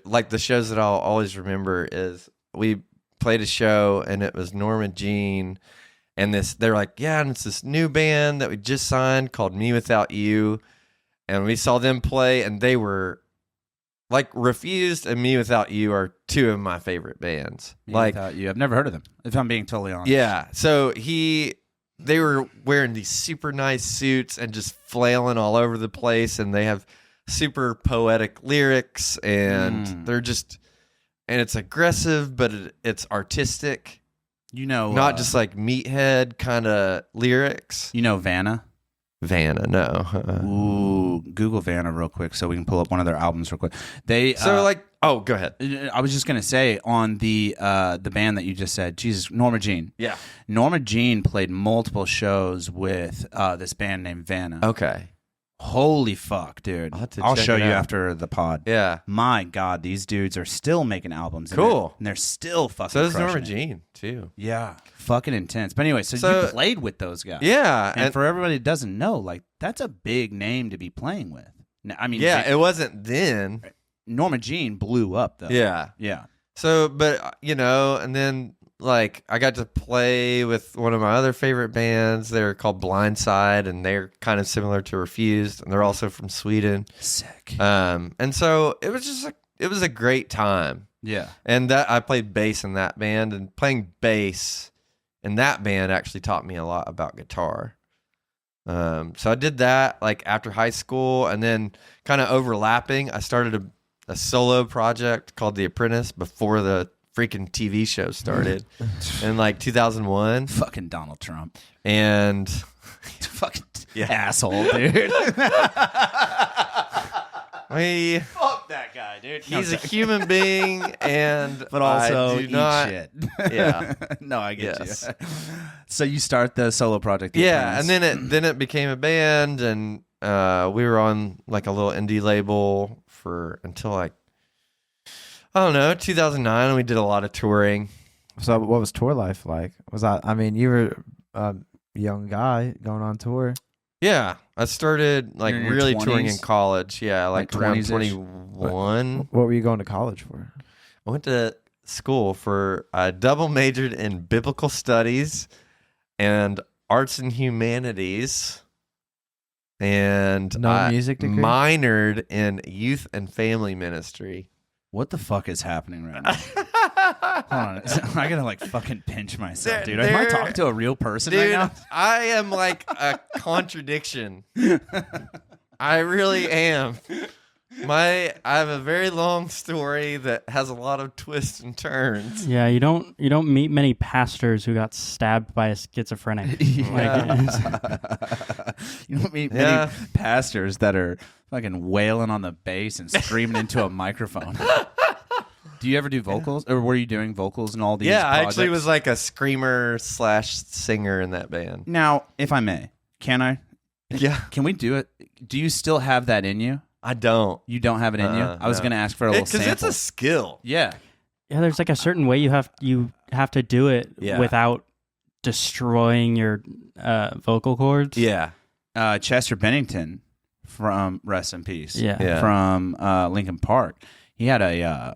like the shows that I'll always remember is we played a show, and it was Norma Jean, and they're like, yeah, and it's this new band that we just signed called Me Without You, and we saw them play, and they were like Refused and Me Without You are two of my favorite bands.
Me Without You, I've never heard of them. If I'm being totally honest.
Yeah, so they were wearing these super nice suits and just flailing all over the place, and they have super poetic lyrics, and they're just, and it's aggressive, but it's artistic.
You know,
not just like meathead kind of lyrics.
You know Vanna?
Vanna, no.
Ooh, Google Vanna real quick so we can pull up one of their albums real quick. They
oh, go ahead.
I was just gonna say on the band that you just said, Jesus, Norma Jean.
Yeah,
Norma Jean played multiple shows with this band named Vanna.
Okay.
Holy fuck, dude! I'll show you after the pod.
Yeah,
my God, these dudes are still making albums.
Cool,
and they're still fucking.
So does Norma Jean too.
Yeah, fucking intense. But anyway, so you played with those guys.
Yeah,
and for everybody that doesn't know, like that's a big name to be playing with. I mean,
yeah, it wasn't then.
Norma Jean blew up though.
Yeah,
yeah.
So, but and then like I got to play with one of my other favorite bands. They're called Blindside, and they're kind of similar to Refused, and they're also from Sweden.
Sick.
And so it was a great time.
Yeah.
And that I played bass in that band, and playing bass in that band actually taught me a lot about guitar. So I did that like after high school, and then kind of overlapping, I started a solo project called The Apprentice before the freaking TV show started in like 2001.
Fucking Donald Trump.
And
fucking asshole, dude. Fuck that guy, dude.
He's a human being,
but also
I do not,
shit.
Yeah.
No, I get you. So you start the solo project.
And then it became a band, and we were on like a little indie label until like, I don't know, 2009, and we did a lot of touring.
So what was tour life like? I mean, you were a young guy going on tour.
Yeah, I started like really
20s?
touring in college. Yeah, like around
20s-ish?
21.
What were you going to college for?
I went to school I double majored in biblical studies and arts and humanities. And
music degree?
Minored in youth and family ministry.
What the fuck is happening right now? Hold on. I gotta like fucking pinch myself, dude. Am I talking to a real person right now?
I am like a contradiction. I really am. I have a very long story that has a lot of twists and turns.
Yeah, you don't meet many pastors who got stabbed by a schizophrenic.
Yeah. You don't meet many pastors that are fucking wailing on the bass and screaming into a microphone. Do you ever do vocals, or were you doing vocals in all these?
Yeah,
projects?
I actually was like a screamer / singer in that band.
Now, if I may, can I?
Yeah.
Can we do it? Do you still have that in you?
I don't.
You don't have it in you? I was going to ask for a little sample.
Because it's a skill.
Yeah.
Yeah, there's like a certain way you have to do it without destroying your vocal cords.
Yeah.
Chester Bennington from Rest in Peace.
Yeah.
From Linkin Park. He had a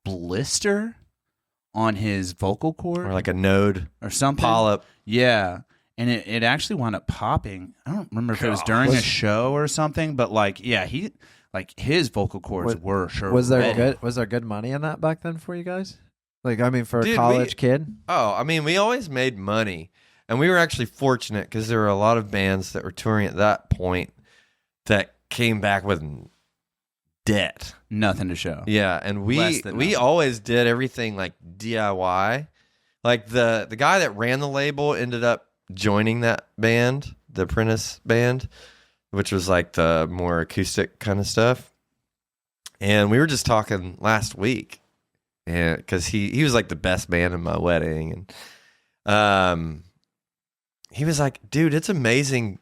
blister on his vocal cord.
Or like a node
or something.
polyp.
Yeah. and it actually wound up popping. I don't remember if it was during a show or something, but like, yeah, his vocal cords were sure.
Was there good money in that back then for you guys? Like, I mean, for a
Dude,
college kid?
Oh, I mean, we always made money. And we were actually fortunate because there were a lot of bands that were touring at that point that came back with debt.
Nothing to show.
Yeah, and we always did everything like DIY. Like the guy that ran the label ended up joining that band, the Apprentice band, which was like the more acoustic kind of stuff. And we were just talking last week, and because he was like the best man in my wedding, and he was like, dude, it's amazing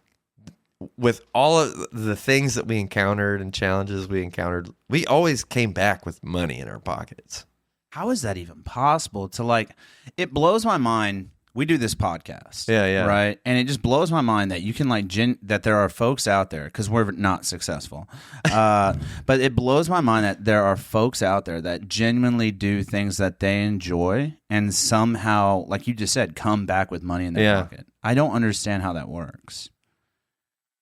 with all of the things that we encountered and challenges we encountered, we always came back with money in our pockets.
How is that even possible? To like, it blows my mind. We do this podcast,
yeah,
right, and it just blows my mind that you can like that there are folks out there, because we're not successful, but it blows my mind that there are folks out there that genuinely do things that they enjoy and somehow, like you just said, come back with money in their pocket. I don't understand how that works.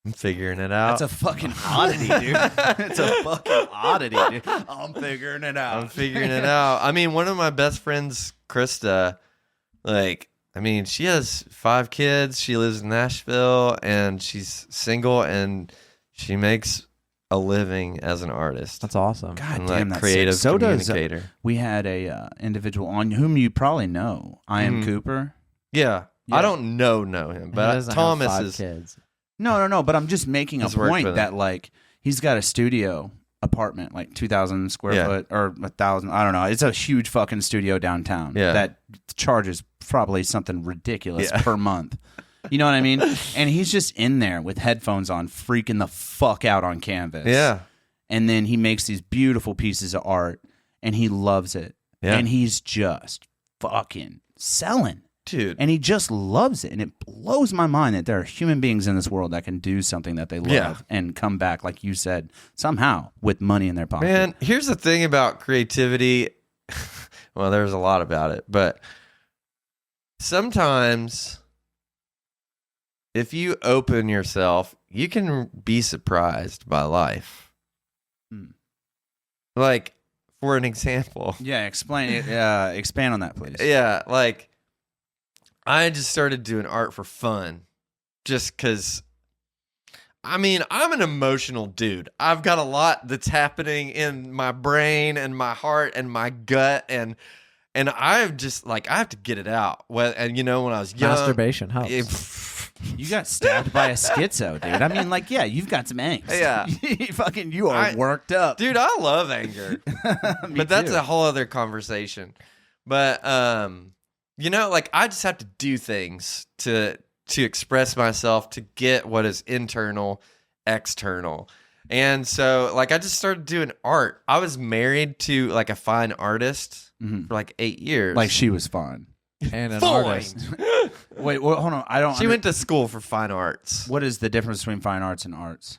I'm figuring it out.
That's a fucking oddity, dude. It's a fucking oddity, dude. I'm figuring it out.
I mean, one of my best friends, Krista, like, I mean, she has 5 kids. She lives in Nashville, and she's single, and she makes a living as an artist.
That's awesome.
God
and
damn,
like
that's
creative
sick. So
communicator.
We had a individual on whom you probably know. I am Cooper.
Yeah. I don't know him, but Thomas is
kids.
No. But I'm just making a
He's worked
point
with
that like he's got a studio apartment, like 2,000 square foot or 1,000. I don't know. It's a huge fucking studio downtown that charges probably something ridiculous per month. You know what I mean? And he's just in there with headphones on, freaking the fuck out on canvas.
Yeah.
And then he makes these beautiful pieces of art, and he loves it.
Yeah.
And he's just fucking selling.
Dude.
And he just loves it. And it blows my mind that there are human beings in this world that can do something that they love and come back, like you said, somehow with money in their pocket.
Man, here's the thing about creativity. Well, there's a lot about it, but sometimes if you open yourself, you can be surprised by life. Like, for an example.
Yeah, explain it. Expand on that, please.
Yeah, like, I just started doing art for fun just because, I mean, I'm an emotional dude. I've got a lot that's happening in my brain and my heart and my gut, and I've just, like, I have to get it out. Well, and, you know, when I was young.
Masturbation helps.
You got stabbed by a schizo, dude. I mean, like, yeah, you've got some angst.
Yeah.
You are worked up.
Dude, I love anger. But that's a whole other conversation. But, you know, like, I just have to do things to express myself, to get what is internal, external. And so, like, I just started doing art. I was married to, like, a fine artist for, like, 8 years.
Like, she was fine.
And an artist.
Wait, hold on.
She went to school for fine arts.
What is the difference between fine arts and arts?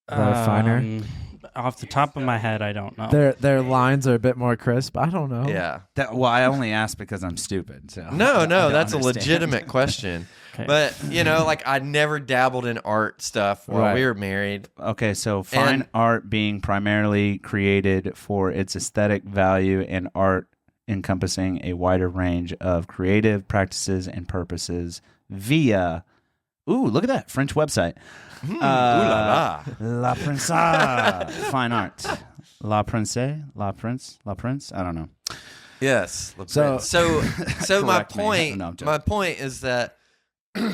Finer.
Off the top of my head, I don't know.
Their lines are a bit more crisp. I don't know.
Yeah.
Well, I only asked because I'm stupid. So
No, that's
understand.
a legitimate question.
Okay.
But, you know, like, I never dabbled in art stuff while we were married.
Okay, so fine art being primarily created for its aesthetic value, and art encompassing a wider range of creative practices and purposes via, look at that French website.
Ooh la la.
La Prince. Fine art. La Prince. I don't know.
Yes.
So
my
Correct me.
point,
No, I'm joking.
my point is that,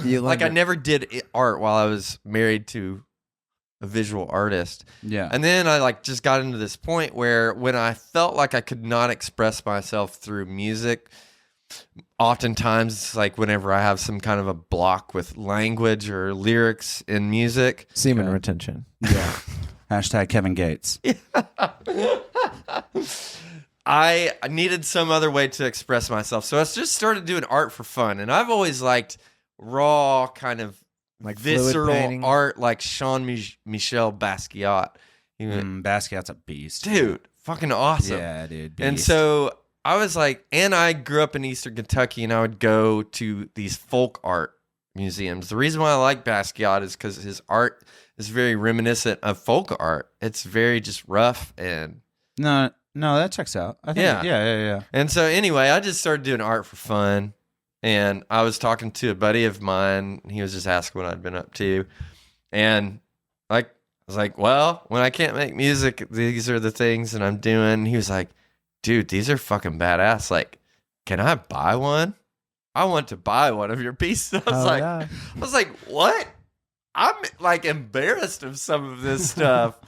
You
like, I never did art while I was married to a visual artist.
Yeah.
And then I, like, just got into this point where when I felt like I could not express myself through music, oftentimes, like, whenever I have some kind of a block with language or lyrics in music.
Semen retention.
Yeah. Hashtag Kevin Gates.
I needed some other way to express myself. So I just started doing art for fun. And I've always liked raw, kind of
Like fluid
visceral
painting?
art, like Jean-Michel Basquiat.
Basquiat's a beast.
Dude, fucking awesome.
Yeah, dude. Beast.
And so I was like, and I grew up in Eastern Kentucky, and I would go to these folk art museums. The reason why I like Basquiat is because his art is very reminiscent of folk art. It's very just rough and
No, that checks out. I think, yeah.
And so anyway, I just started doing art for fun. And I was talking to a buddy of mine. He was just asking what I'd been up to. And like, I was like, well, when I can't make music, these are the things that I'm doing. He was like, dude, these are fucking badass. Like, can I buy one? I want to buy one of your pieces. I was like, what? I'm like embarrassed of some of this stuff.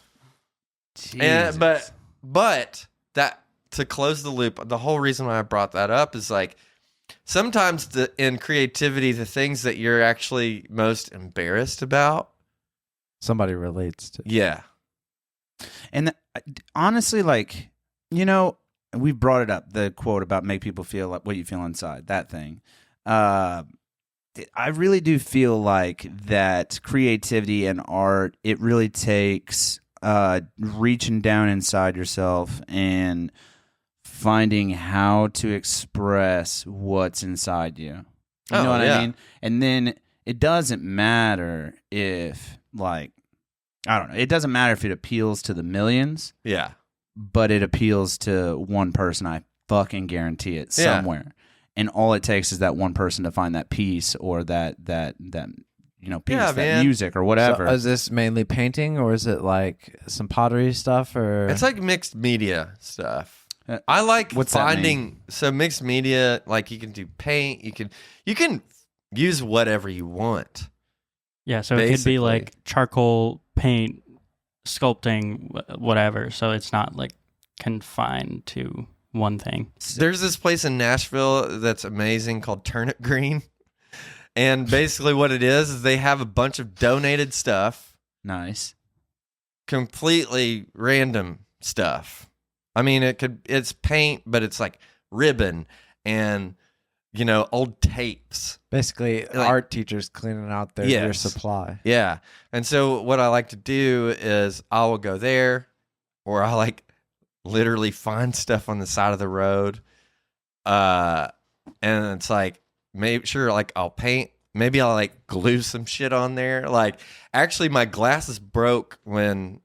And, but that, to close the loop, the whole reason why I brought that up is like, sometimes in creativity, the things that you're actually most embarrassed about,
somebody relates to.
Yeah.
And honestly, like, you know, we brought it up, the quote about make people feel like what you feel inside, that thing. I really do feel like that creativity and art, it really takes reaching down inside yourself and finding how to express what's inside you. You know what I mean? And then it doesn't matter if, like, I don't know, it doesn't matter if it appeals to the millions.
Yeah.
But it appeals to one person. I fucking guarantee it somewhere. And all it takes is that one person to find that piece or that you know, piece, that music or whatever.
So is this mainly painting or is it like some pottery stuff or?
It's like mixed media stuff. I like finding mixed media, like you can do paint, you can use whatever you want.
Yeah, so it could be like charcoal paint, sculpting, whatever. So it's not like confined to one thing.
There's this place in Nashville that's amazing called Turnip Green. And basically what it is they have a bunch of donated stuff.
Nice.
Completely random stuff. I mean, it's paint, but it's like ribbon and, you know, old tapes.
Basically, like, art teachers cleaning out their supply.
Yeah. And so what I like to do is I will go there, or I like literally find stuff on the side of the road. And it's like, I'll paint. Maybe I'll like glue some shit on there. Like, actually, my glasses broke when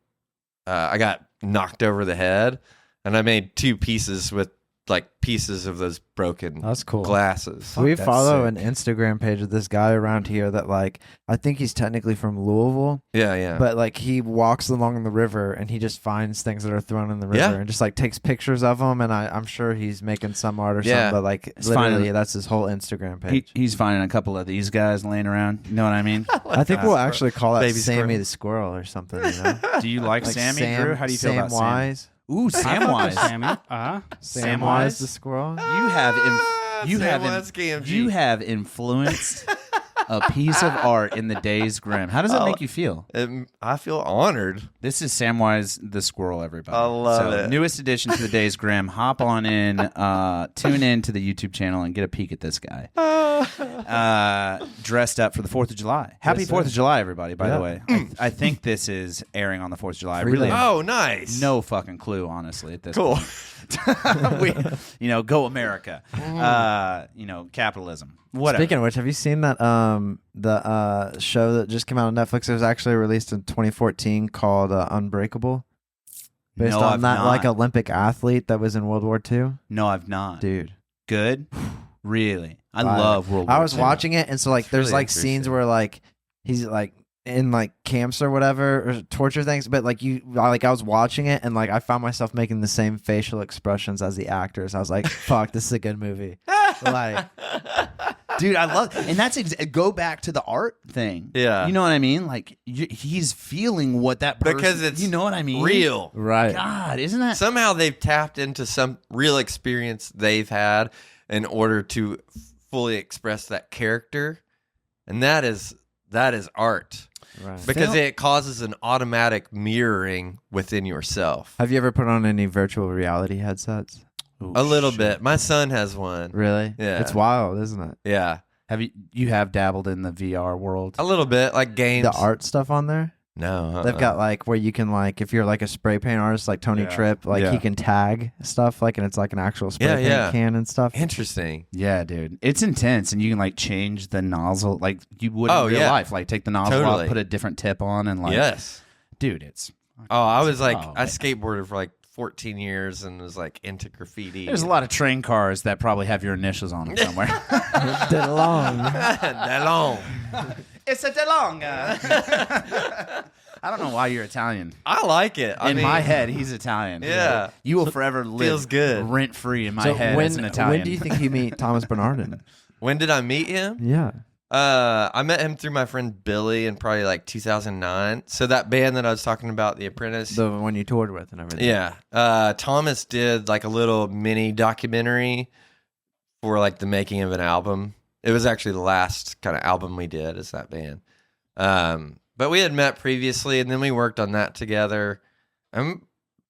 I got knocked over the head. And I made 2 pieces with like pieces of those broken glasses.
We follow an Instagram page of this guy around here that like, I think he's technically from Louisville.
Yeah.
But like he walks along the river and he just finds things that are thrown in the river and just like takes pictures of them. And I'm sure he's making some art or something, but like literally that's his whole Instagram page.
He's finding a couple of these guys laying around. You know what I mean?
I think we'll actually call that Sammy the Squirrel or something. You know?
Do you like Sammy, Drew? How do you feel about
Samwise?
Sam? Ooh, Samwise.
Samwise the squirrel.
You have influenced a piece of art in the Days Grimm. How does that make you feel?
I feel honored.
This is Samwise the squirrel, everybody.
I love it.
Newest addition to the Days Grimm. Hop on in, tune in to the YouTube channel and get a peek at this guy. Dressed up for the 4th of July. Happy 4th of July, everybody, by the way. I think this is airing on the 4th of July. Really,
nice.
No fucking clue, honestly, at this
point.
Go America. Capitalism. Whatever.
Speaking of which, have you seen that the show that just came out on Netflix? It was actually released in 2014 called Unbreakable. Based on that like Olympic athlete that was in World War II.
No, I've not.
Dude.
Good? Really? I love World War II.
I was watching it, and so like there's like scenes where like he's like in like camps or whatever or torture things, but like I was watching it and like I found myself making the same facial expressions as the actors. I was like, fuck, this is a good movie. Like,
dude, I love, and that's go back to the art thing.
Yeah,
you know what I mean. Like he's feeling what that person,
because it's
you know what I mean,
real,
right?
God, isn't that
somehow they've tapped into some real experience they've had in order to fully express that character, and that is art.
Right.
Because it causes an automatic mirroring within yourself.
Have you ever put on any virtual reality headsets?
Ooh,
a little bit. My son has one.
Really?
Yeah.
It's wild, isn't it?
Yeah.
Have you dabbled in the VR world?
A little bit, like games.
The art stuff on there?
No,
They've got like where you can like if you're like a spray paint artist like Tony Tripp, like he can tag stuff like and it's like an actual spray paint can and stuff.
Interesting.
Yeah, dude, it's intense, and you can like change the nozzle like you would in real life. Like take the nozzle off, put a different tip on, and like dude, it's.
I was like, I skateboarded for like 14 years and was like into graffiti.
There's a lot of train cars that probably have your initials on them somewhere.
DeLong.
DeLong.
It's a DeLong. I don't know why you're Italian.
I like it.
In my head, he's Italian.
Yeah.
You will forever live rent free in my head as an Italian.
When do you think you meet Thomas Bernardin?
When did I meet him?
Yeah.
I met him through my friend Billy in probably like 2009. So that band that I was talking about, The Apprentice.
The one you toured with and everything.
Yeah. Thomas did like a little mini documentary for like the making of an album. It was actually the last kind of album we did as that band. But we had met previously and then we worked on that together. And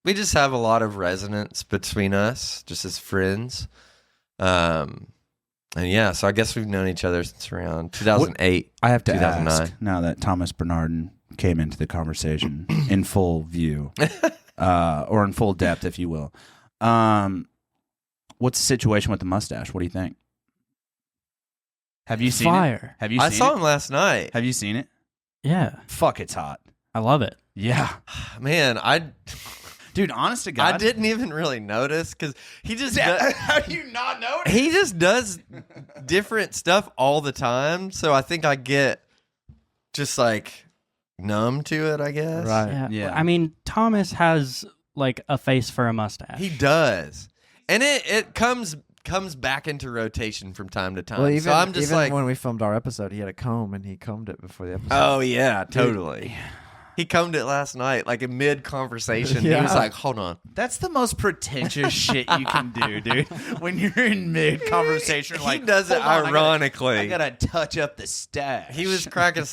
we just have a lot of resonance between us just as friends. And yeah, so I guess we've known each other since around 2008.
I have to
2009.
ask, now that Thomas Bernardin came into the conversation in full view, or in full depth, if you will. What's the situation with the mustache? What do you think? Have you seen
Fire.
it? Have you seen
I saw him last night.
Have you seen it?
Yeah.
Fuck, it's hot.
I love it.
Yeah.
Man,
Dude, honest to God.
I didn't even really notice because he just
How do you not notice?
he just does different stuff all the time. So I think I get just like numb to it, I guess.
Right.
Yeah.
I mean, Thomas has like a face for a mustache.
He does. And it comes back into rotation from time to time.
Well, even,
so I'm just
even
like,
when we filmed our episode, he had a comb and he combed it before the episode.
oh yeah, totally. He combed it last night, like in mid-conversation. He was like, hold on.
That's the most pretentious shit you can do, dude. When you're in mid-conversation, like,
he does it
"Hold on,
ironically.
I gotta touch up the stash.
He was cracking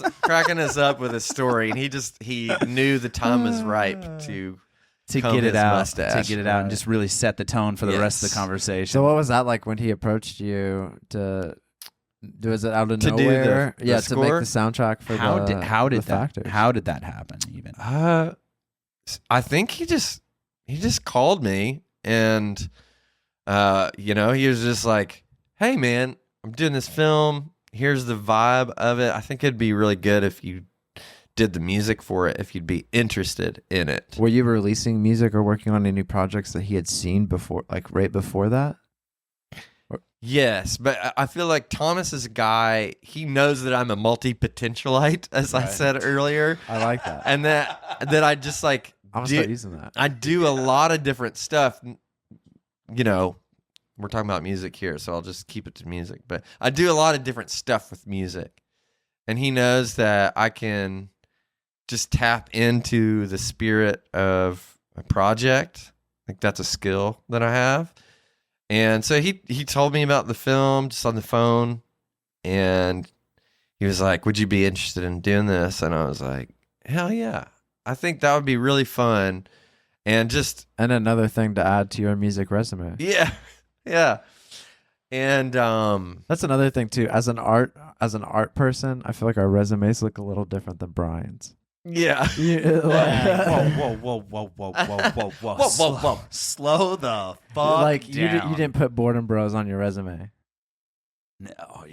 us up with a story, and he knew the time was ripe to comb
get it
his
out,
mustache.
to get it out, and just really set the tone for the rest of the
Yes.
conversation.
So what was that like when he approached you to? Was it out of
To do
nowhere?
the
to make
score?
the soundtrack for
how did
the Factors.
how did that happen? Even
I think he just called me, and he was just like, "Hey, man, I'm doing this film. Here's the vibe of it. I think it'd be really good if you did the music for it. If you'd be interested in it."
Were you releasing music or working on any projects that he had seen before, like right before that?
Yes, but I feel like Thomas is a guy, he knows that I'm a multi-potentialite, as I said earlier.
I like that.
And that I just like,
I'm gonna start using that.
I do a lot of different stuff. We're talking about music here, so I'll just keep it to music. But I do a lot of different stuff with music. And he knows that I can just tap into the spirit of a project. Like that's a skill that I have. And so he told me about the film just on the phone, and he was like, "Would you be interested in doing this?" And I was like, "Hell yeah. I think that would be really fun." And
another thing to add to your music resume.
Yeah. Yeah. And
that's another thing too. As an art person, I feel like our resumes look a little different than Brian's.
yeah.
Whoa. Slow the fuck
Like
down.
you didn't put Boredom Bros on your resume.
No, no.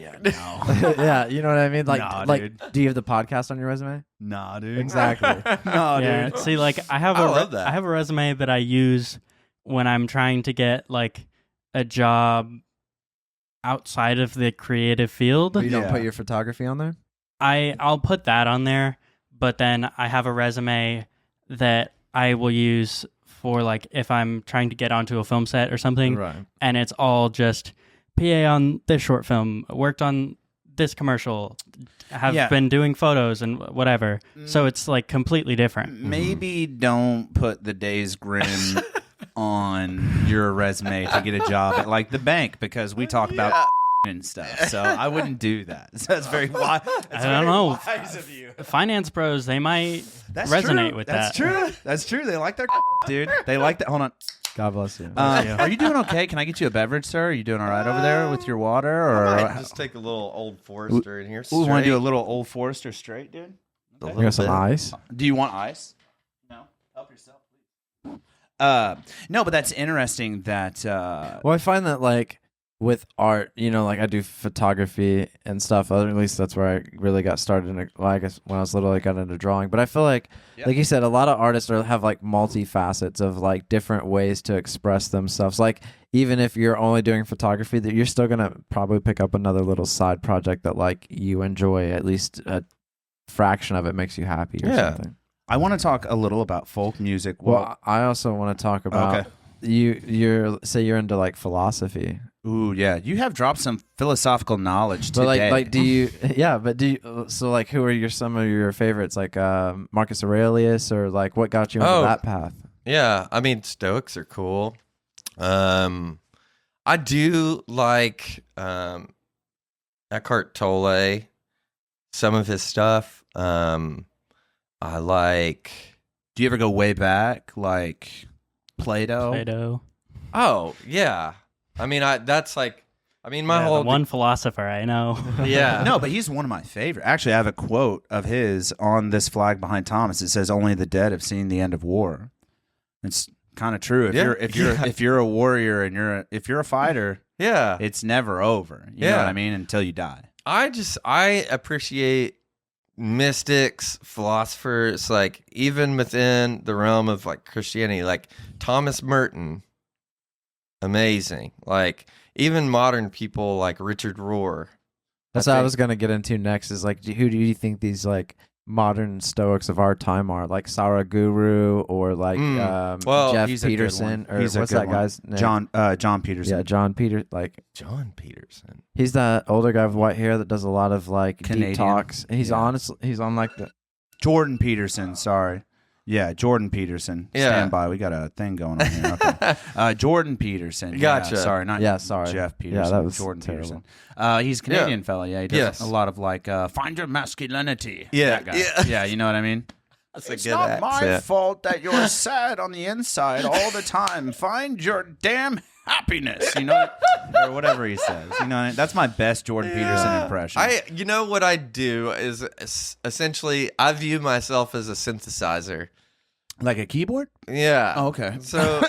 Yeah, you know what I mean? Like,
Nah, dude.
do you have the podcast on your resume?
Nah, dude.
Exactly.
No,
Yeah.
dude.
See, like I have
love that.
I have a resume that I use when I'm trying to get like a job outside of the creative field.
But you don't
Yeah.
put your photography on there?
I'll put that on there, but then I have a resume that I will use for like if I'm trying to get onto a film set or something,
Right.
and it's all just PA on this short film, worked on this commercial, have been doing photos and whatever. So it's like completely different.
Maybe don't put the Days Grimm on your resume to get a job at like the bank, because we talk about and stuff. So I wouldn't do that. So that's very wise.
I don't know.
Wise of you.
Finance pros, they might
That's
resonate
true.
with
That's
that.
true. That's true. They like their dude. They like that. Hold on.
God bless you.
Are you doing okay? Can I get you a beverage, sir? Are you doing all right over there with your water? Or
I might just take a little Old Forester in here.
we want to do a
straight.
little Old Forester straight, dude.
A
You
little
got some
bit.
ice?
Do you want ice? No. Help yourself, please. No, but that's interesting that
Well, I find that like with art, like I do photography and stuff. At least that's where I really got started. I guess when I was little, I got into drawing. But I feel like you said, a lot of artists have like multifacets of like different ways to express themselves. Like even if you're only doing photography, that you're still gonna probably pick up another little side project that like you enjoy. At least a fraction of it makes you happy or something.
I want to talk a little about folk music.
Well, I also want to talk about you're into like philosophy.
Ooh, yeah. You have dropped some philosophical knowledge
But
today.
like, do you? Yeah, but do you? So like, who are some of your favorites? Like Marcus Aurelius, or like what got you into that path?
Yeah, I mean, Stoics are cool. I do like Eckhart Tolle, some of his stuff. I like.
Do you ever go way back, like Plato?
Oh yeah, I mean, my
The
whole
one philosopher I know.
yeah.
No, but he's one of my favorite. Actually, I have a quote of his on this flag behind Thomas. It says, "Only the dead have seen the end of war." It's kind of true. If you're a warrior and if you're a fighter,
Yeah,
it's never over. You know what I mean? Until you die.
I appreciate mystics, philosophers, like even within the realm of like Christianity, like Thomas Merton, amazing. Like even modern people like Richard Rohr.
That's what I was gonna get into next. Is like, who do you think these like modern Stoics of our time are? Like Saraguru or like
well,
Jeff
he's a good
Peterson,
one.
or
He's a
what's
good
that
one.
guy's name?
John Peterson.
Yeah, John Peter. Like
John Peterson.
he's that older guy with white hair that does a lot of like
Canadian.
deep talks. He's he's on like the
Jordan Peterson. Sorry. Yeah, Jordan Peterson.
Yeah.
Stand by. We got a thing going on here. Okay. Jordan Peterson.
Gotcha.
Yeah, sorry, not
sorry.
Jeff Peterson.
Yeah, that was
Jordan
terrible.
Peterson. He's a Canadian fella. Yeah, he does
Yes.
a lot of like find your masculinity.
Yeah,
That guy.
yeah.
Yeah, you know what I mean?
That's
It's not my fault that you're sad on the inside all the time. Find your damn happiness, or whatever he says. That's my best Jordan Peterson impression.
You know what I do is essentially I view myself as a synthesizer.
Like a keyboard?
Yeah.
Oh, okay.
So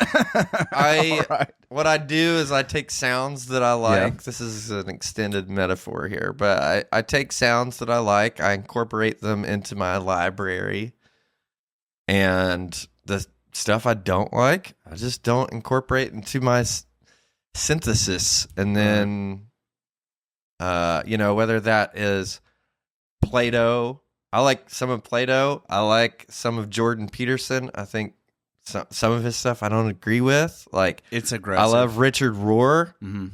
what I do is I take sounds that I like.
Yeah.
This is an extended metaphor here, but I take sounds that I like, I incorporate them into my library, and the stuff I don't like, I just don't incorporate into my synthesis. And then, whether that is Plato. I like some of Plato. I like some of Jordan Peterson. I think some of his stuff I don't agree with. Like
It's aggressive.
I love Richard Rohr,
Mm-hmm.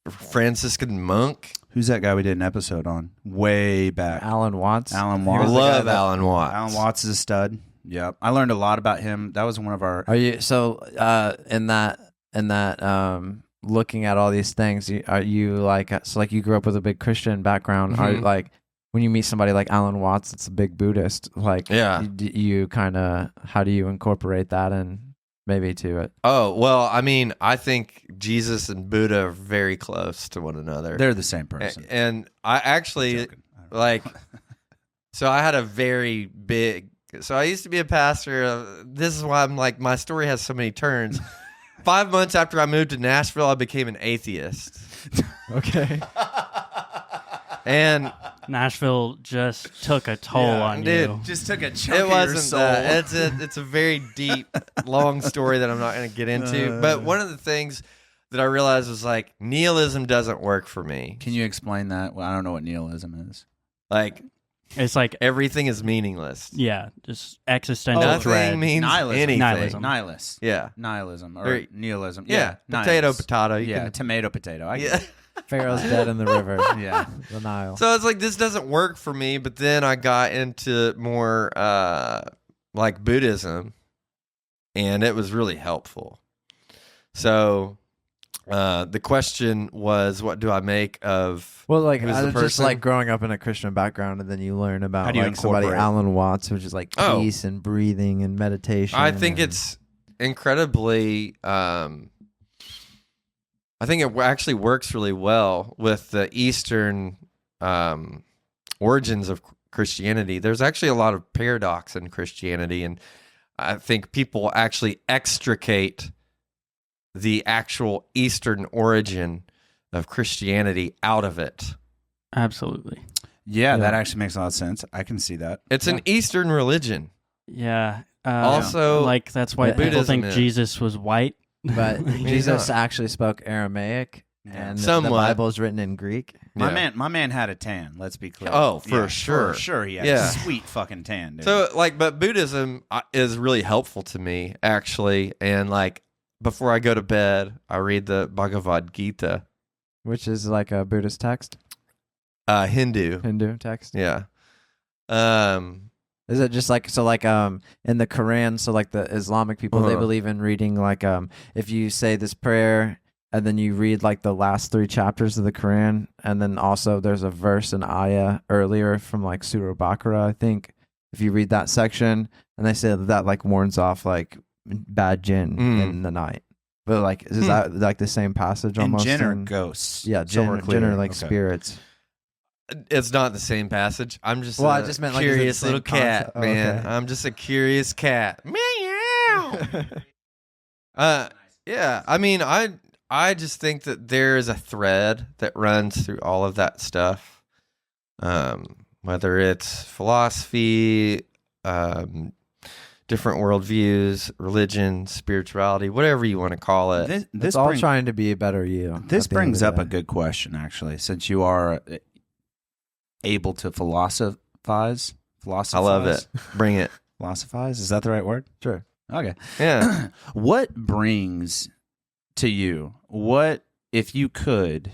Franciscan monk.
Who's that guy we did an episode on? Way back.
Alan Watts.
Alan
I
Watts.
love Alan Watts.
Alan Watts is a stud. Yep. I learned a lot about him. That was one of our...
Are you in that looking at all these things? Are you like you grew up with a big Christian background? Are
Mhm.
like when you meet somebody like Alan Watts, that's a big Buddhist. Like,
Yeah.
you kind of, how do you incorporate that in maybe to it?
Oh, well, I mean, I think Jesus and Buddha are very close to one another.
They're the same person.
And I actually,
Joking.
like, so I had a very big, so I used to be a pastor. This is why I'm like, my story has so many turns. 5 months after I moved to Nashville, I became an atheist.
Okay.
And
Nashville just took a toll on
dude,
you.
Just took a chunk
it
of your
wasn't
soul.
that. It's a very deep, long story that I'm not going to get into. But one of the things that I realized was like nihilism doesn't work for me.
Can you explain that? Well, I don't know what nihilism is.
Like
It's like,
everything is meaningless.
yeah, just existential
Nothing
dread.
means
Nihilism.
anything.
Nihilism.
Nihilist.
Yeah.
Nihilism or
Very-
nihilism.
Yeah. Potato,
nihilist.
potato. You
Yeah,
can-
tomato, potato. I
yeah.
get it.
Pharaoh's dead in the river.
Yeah.
The Nile.
So it's like this doesn't work for me, but then I got into more like Buddhism, and it was really helpful. So the question was, what do I make of?
Well, like
who's the
just
person?
like growing up in a Christian background, and then you learn about
How do you
like somebody,
incorporate?
Alan Watts, which is like
Oh.
peace and breathing and meditation.
I think
and-
it's incredibly. I think it actually works really well with the Eastern origins of Christianity. There's actually a lot of paradox in Christianity, and I think people actually extricate the actual Eastern origin of Christianity out of it.
Absolutely.
Yeah, that actually makes a lot of sense. I can see that.
It's an Eastern religion.
Yeah.
Also,
like that's why people
Buddhism
think
is.
Jesus was white.
But Jesus actually spoke Aramaic, and the Bible is written in Greek.
My man had a tan. Let's be clear.
Oh, for sure.
For sure, he had a sweet fucking tan, dude.
So, but Buddhism is really helpful to me, actually. And before I go to bed, I read the Bhagavad Gita,
which is like a Buddhist text.
Hindu
text.
Yeah.
Is it just in the Quran? So like the Islamic people, they believe in reading if you say this prayer and then you read like the last 3 chapters of the Quran, and then also there's a verse, an ayah earlier from like Surah Baqarah, I think. If you read that section, and they say that like warns off like bad jinn in the night. But like, is that like the same passage almost?
Jinn or ghosts?
Yeah, jinn or like spirits.
It's not the same passage. I'm just
I just meant
curious
like
little cat, man.
Okay.
I'm just a curious cat. Meow. Yeah. I mean, I just think that there is a thread that runs through all of that stuff. Whether it's philosophy, different worldviews, religion, spirituality, whatever you want to call it.
It's all trying to be a better you.
This brings up a good question, actually, since you are able to philosophize.
I love it. Bring it.
Philosophize? Is that the right word?
Sure.
Okay.
Yeah.
What brings to you, if you could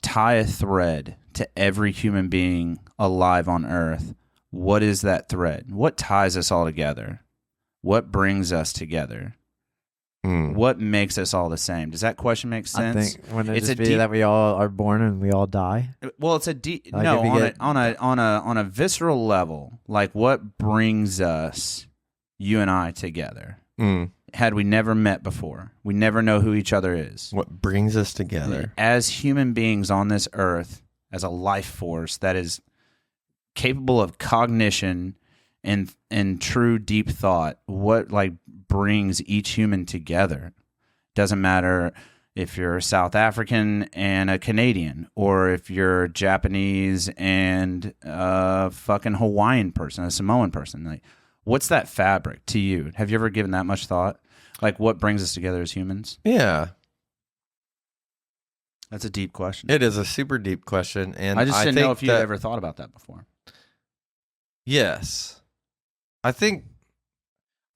tie a thread to every human being alive on earth, what is that thread? What ties us all together? What brings us together? What makes us all the same? Does that question make sense?
I think it's that we all are born and we all die.
Well, it's on a visceral level. Like, what brings us, you and I, together? Had we never met before, we never know who each other is.
What brings us together
as human beings on this earth, as a life force that is capable of cognition and true deep thought? What brings each human together? Doesn't matter if you're South African and a Canadian, or if you're Japanese and a fucking Hawaiian person, a Samoan person. What's that fabric to you? Have you ever given that much thought? What brings us together as humans?
Yeah.
That's a deep question.
It is a super deep question, and
I just didn't know if you ever thought about that before.
Yes. I think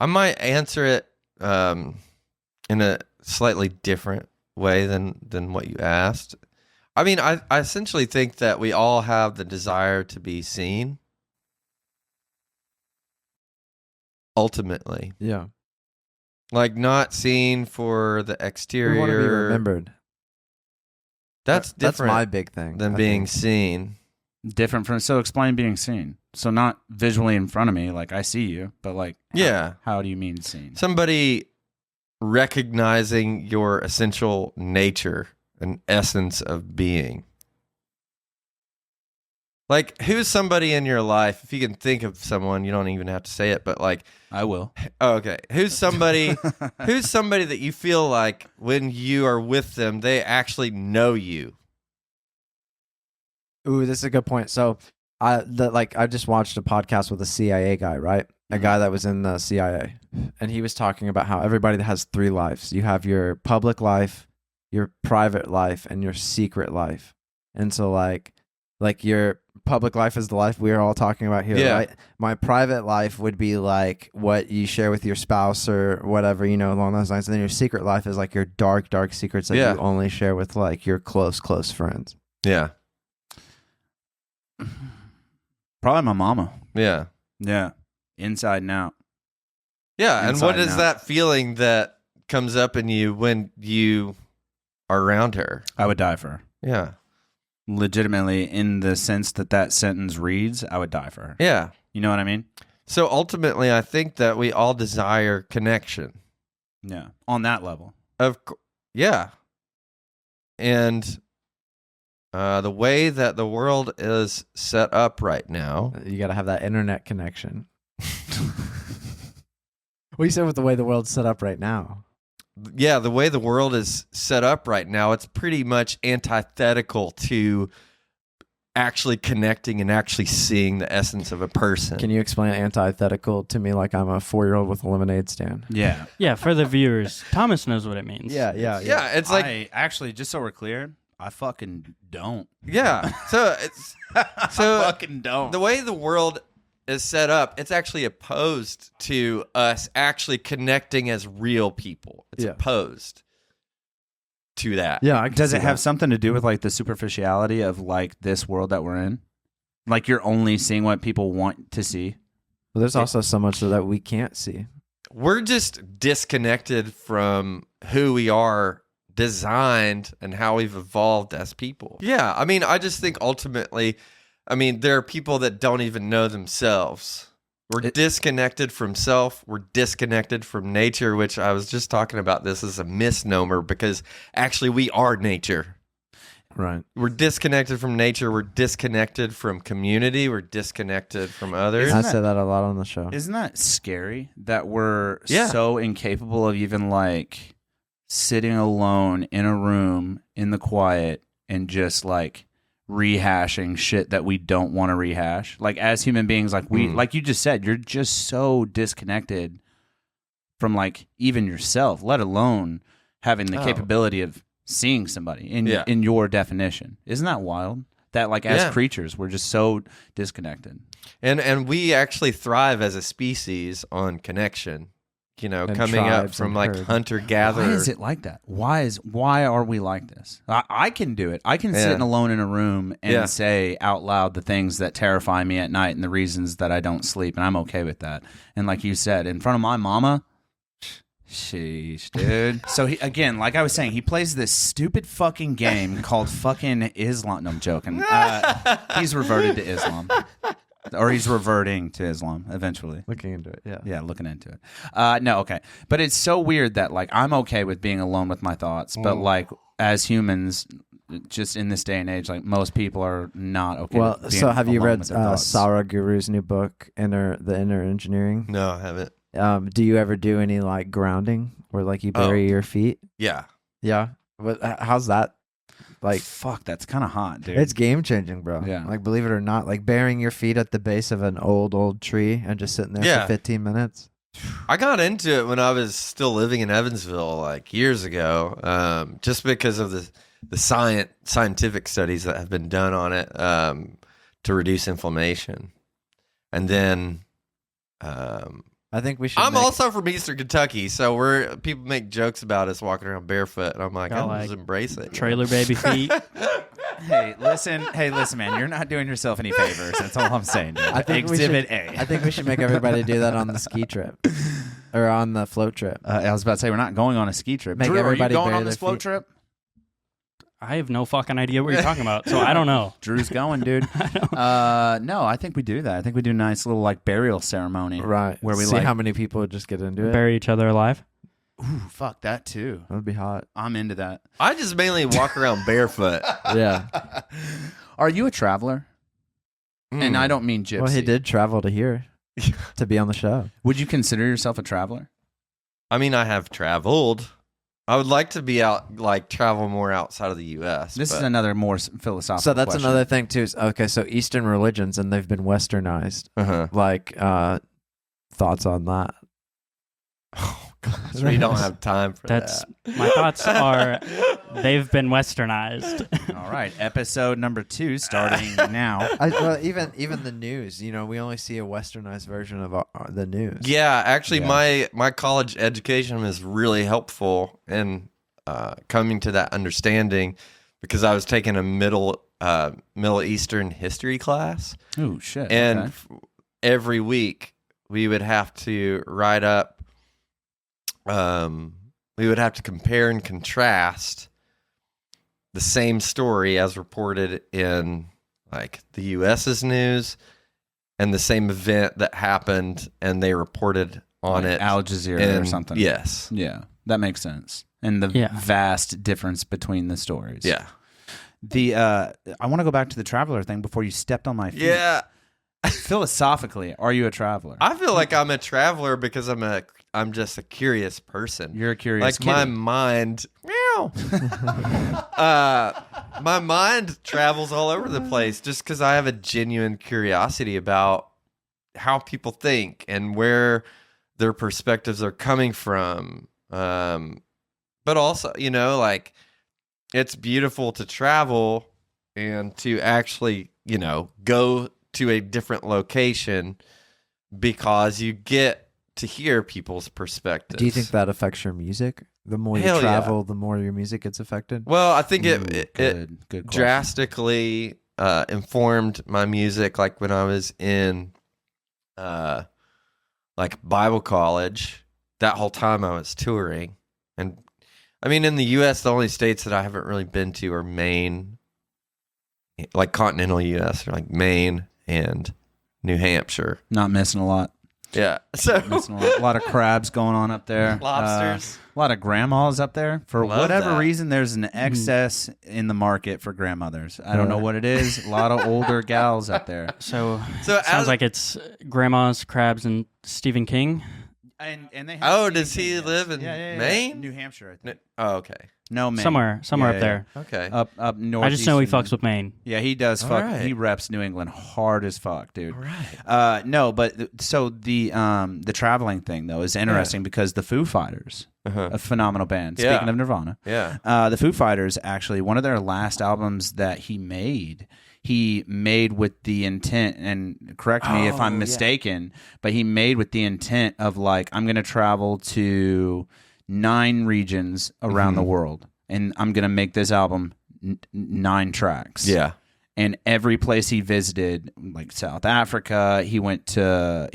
I might answer it in a slightly different way than what you asked. I mean, I essentially think that we all have the desire to be seen. Ultimately.
Yeah.
Not seen for the exterior.
We want to be remembered.
That's different.
That's my big thing.
Than being seen.
Different from, so explain being seen. So not visually in front of me, I see you, but how do you mean seen?
Somebody recognizing your essential nature and essence of being. Who's somebody in your life, if you can think of someone, you don't even have to say it, but
I will.
Oh, okay. Who's somebody that you feel like when you are with them, they actually know you?
Ooh, this is a good point. So I just watched a podcast with a CIA guy, right? A guy that was in the CIA. And he was talking about how everybody has 3 lives. You have your public life, your private life, and your secret life. And so your public life is the life we are all talking about here, right? My private life would be what you share with your spouse or whatever, along those lines. And then your secret life is your dark, dark secrets that you only share with your close, close friends.
Yeah.
Probably my mama.
Yeah.
Yeah. Inside and out.
Yeah. And what is that feeling that comes up in you when you are around her?
I would die for her.
Yeah.
Legitimately, in the sense that sentence reads, I would die for her.
Yeah.
You know what I mean?
So ultimately, I think that we all desire connection.
Yeah. On that level.
Yeah. And The way that the world is set up right now.
You got to have that internet connection. What you said with the way the world's set up right now?
Yeah, the way the world is set up right now, it's pretty much antithetical to actually connecting and actually seeing the essence of a person.
Can you explain antithetical to me like I'm a 4-year-old with a lemonade stand?
Yeah.
Yeah, for the viewers, Thomas knows what it means.
Yeah, it's like
I actually, just so we're clear, I fucking don't.
yeah. So it's so
I fucking don't.
the way the world is set up, it's actually opposed to us actually connecting as real people. It's
Yeah.
opposed to that.
Yeah, I can
Does
see
it have
that.
something to do with like the superficiality of like this world that we're in? Like you're only seeing what people want to see?
Well, there's also so much that we can't see.
We're just disconnected from who we are designed and how we've evolved as people. Yeah, I mean, I just think ultimately, I mean, there are people that don't even know themselves. We're disconnected from self. We're disconnected from nature, which I was just talking about this as a misnomer because actually we are nature.
Right.
We're disconnected from nature. We're disconnected from community. We're disconnected from others.
I say that a lot on the show.
Isn't that scary that we're
Yeah.
so incapable of even like sitting alone in a room in the quiet and just like rehashing shit that we don't want to rehash? Like as human beings, like we, like you just said, you're just so disconnected from like even yourself, let alone having the capability of seeing somebody in your definition. Isn't that wild? That like as creatures, we're just so disconnected.
And we actually thrive as a species on connection. You know,
And
coming up
tribes
from
and
like
herd.
hunter-gatherer.
Why is it like that? Why are we like this? I can do it. I can sit alone in a room and say out loud the things that terrify me at night and the reasons that I don't sleep, and I'm okay with that. And like you said, in front of my mama, sheesh, dude. So he, again, like I was saying, he plays this stupid fucking game called fucking Islam. No, I'm joking. He's reverted to Islam. Or he's reverting to Islam eventually.
Looking into it, yeah.
Yeah, looking into it. No, okay. But it's so weird that, like, I'm okay with being alone with my thoughts, but, like, as humans, just in this day and age, like, most people are not okay
Well,
with being
so have you
alone
read
with their thoughts.
Sarah Guru's new book, The Inner Engineering?
No, I haven't.
Do you ever do any, like, grounding where, like, you bury your feet?
Yeah.
Yeah. But how's that? Like,
fuck, that's kind of hot, dude.
it's game changing, bro.
Yeah.
Like, believe it or not, like burying your feet at the base of an old tree and just sitting there for 15 minutes.
I got into it when I was still living in Evansville, like years ago, just because of the scientific studies that have been done on it to reduce inflammation. And then
I think we should.
I'm also from Eastern Kentucky, so people make jokes about us walking around barefoot, and I'm like,
Got,
I
like,
just embrace it.
Trailer baby feet.
Hey, listen, man, you're not doing yourself any favors. That's all I'm saying, dude.
I think
Exhibit A.
I think we should make everybody do that on the ski trip or on the float trip.
I was about to say, we're not going on a ski trip.
Make
Drew, are you
everybody
going
bury
on this
their
float
feet.
trip?
I have no fucking idea what you're talking about, so I don't know.
Drew's going, dude. No, I think we do that. I think we do a nice little like burial ceremony,
Right.
Where we
see
like
how many people would just get into it.
Bury each other alive.
Ooh, fuck that too.
That would be hot.
I'm into that.
I just mainly walk around barefoot.
Yeah.
Are you a traveler? And I don't mean gypsy.
Well, he did travel to here to be on the show.
Would you consider yourself a traveler?
I mean, I have traveled. I would like to be out, like travel more outside of the U.S.
This is another more philosophical
So that's
question.
another thing too. Okay, so Eastern religions and they've been westernized. Like thoughts on that?
Oh gosh, we don't have time for
That's
that.
my thoughts are they've been westernized.
All right, episode number 2 starting now.
Well, even the news. You know, we only see a westernized version of the news.
Yeah, actually,
Yeah.
my college education was really helpful in coming to that understanding because I was taking a Middle Eastern history class,
Oh shit!
and
okay.
every week we would have to write up. We would have to compare and contrast the same story as reported in like the U.S.'s news and the same event that happened, and they reported on
Like
it.
Al Jazeera or something.
Yes.
Yeah, that makes sense. And the vast difference between the stories.
Yeah.
I want to go back to the traveler thing before you stepped on my feet.
Yeah.
Philosophically, are you a traveler?
I feel like I'm a traveler because I'm just a curious person.
You're a curious
like
kitty.
my mind. Meow. My mind travels all over the place just because I have a genuine curiosity about how people think and where their perspectives are coming from. But also, like it's beautiful to travel and to actually, go to a different location because you get to hear people's perspectives.
Do you think that affects your music? The more you
Hell
travel,
yeah.
the more your music gets affected?
Well, I think
Good
it
question.
drastically informed my music. Like when I was in like Bible college, that whole time I was touring. And I mean, in the U.S., the only states that I haven't really been to are Maine, like continental U.S., or like Maine and New Hampshire.
Not missing a lot.
Yeah. So
Missing a lot of crabs going on up there.
Lobsters.
A lot of grandmas up there. For
Love
whatever
that.
reason, there's an excess in the market for grandmothers. I don't know what it is. A lot of older gals up there.
So
So
sounds like it's grandmas, crabs, and Stephen King.
And they have
Oh,
Stephen
does he
King, yes.
live in Maine?
New Hampshire, I think.
Oh, okay.
No, Maine.
Somewhere
Yeah,
up
yeah,
there.
Okay.
Up north.
I just know he fucks with Maine.
Yeah, he does
All
fuck.
right.
He reps New England hard as fuck, dude.
All right.
No, but so the traveling thing though is interesting because the Foo Fighters, a phenomenal band.
Yeah.
Speaking of Nirvana,
Yeah.
the Foo Fighters actually one of their last albums that he made with the intent, and correct me if I'm mistaken, but he made with the intent of like, I'm going to travel to 9 regions around the world, and I'm going to make this album 9 tracks.
Yeah.
And every place he visited, like South Africa, he went to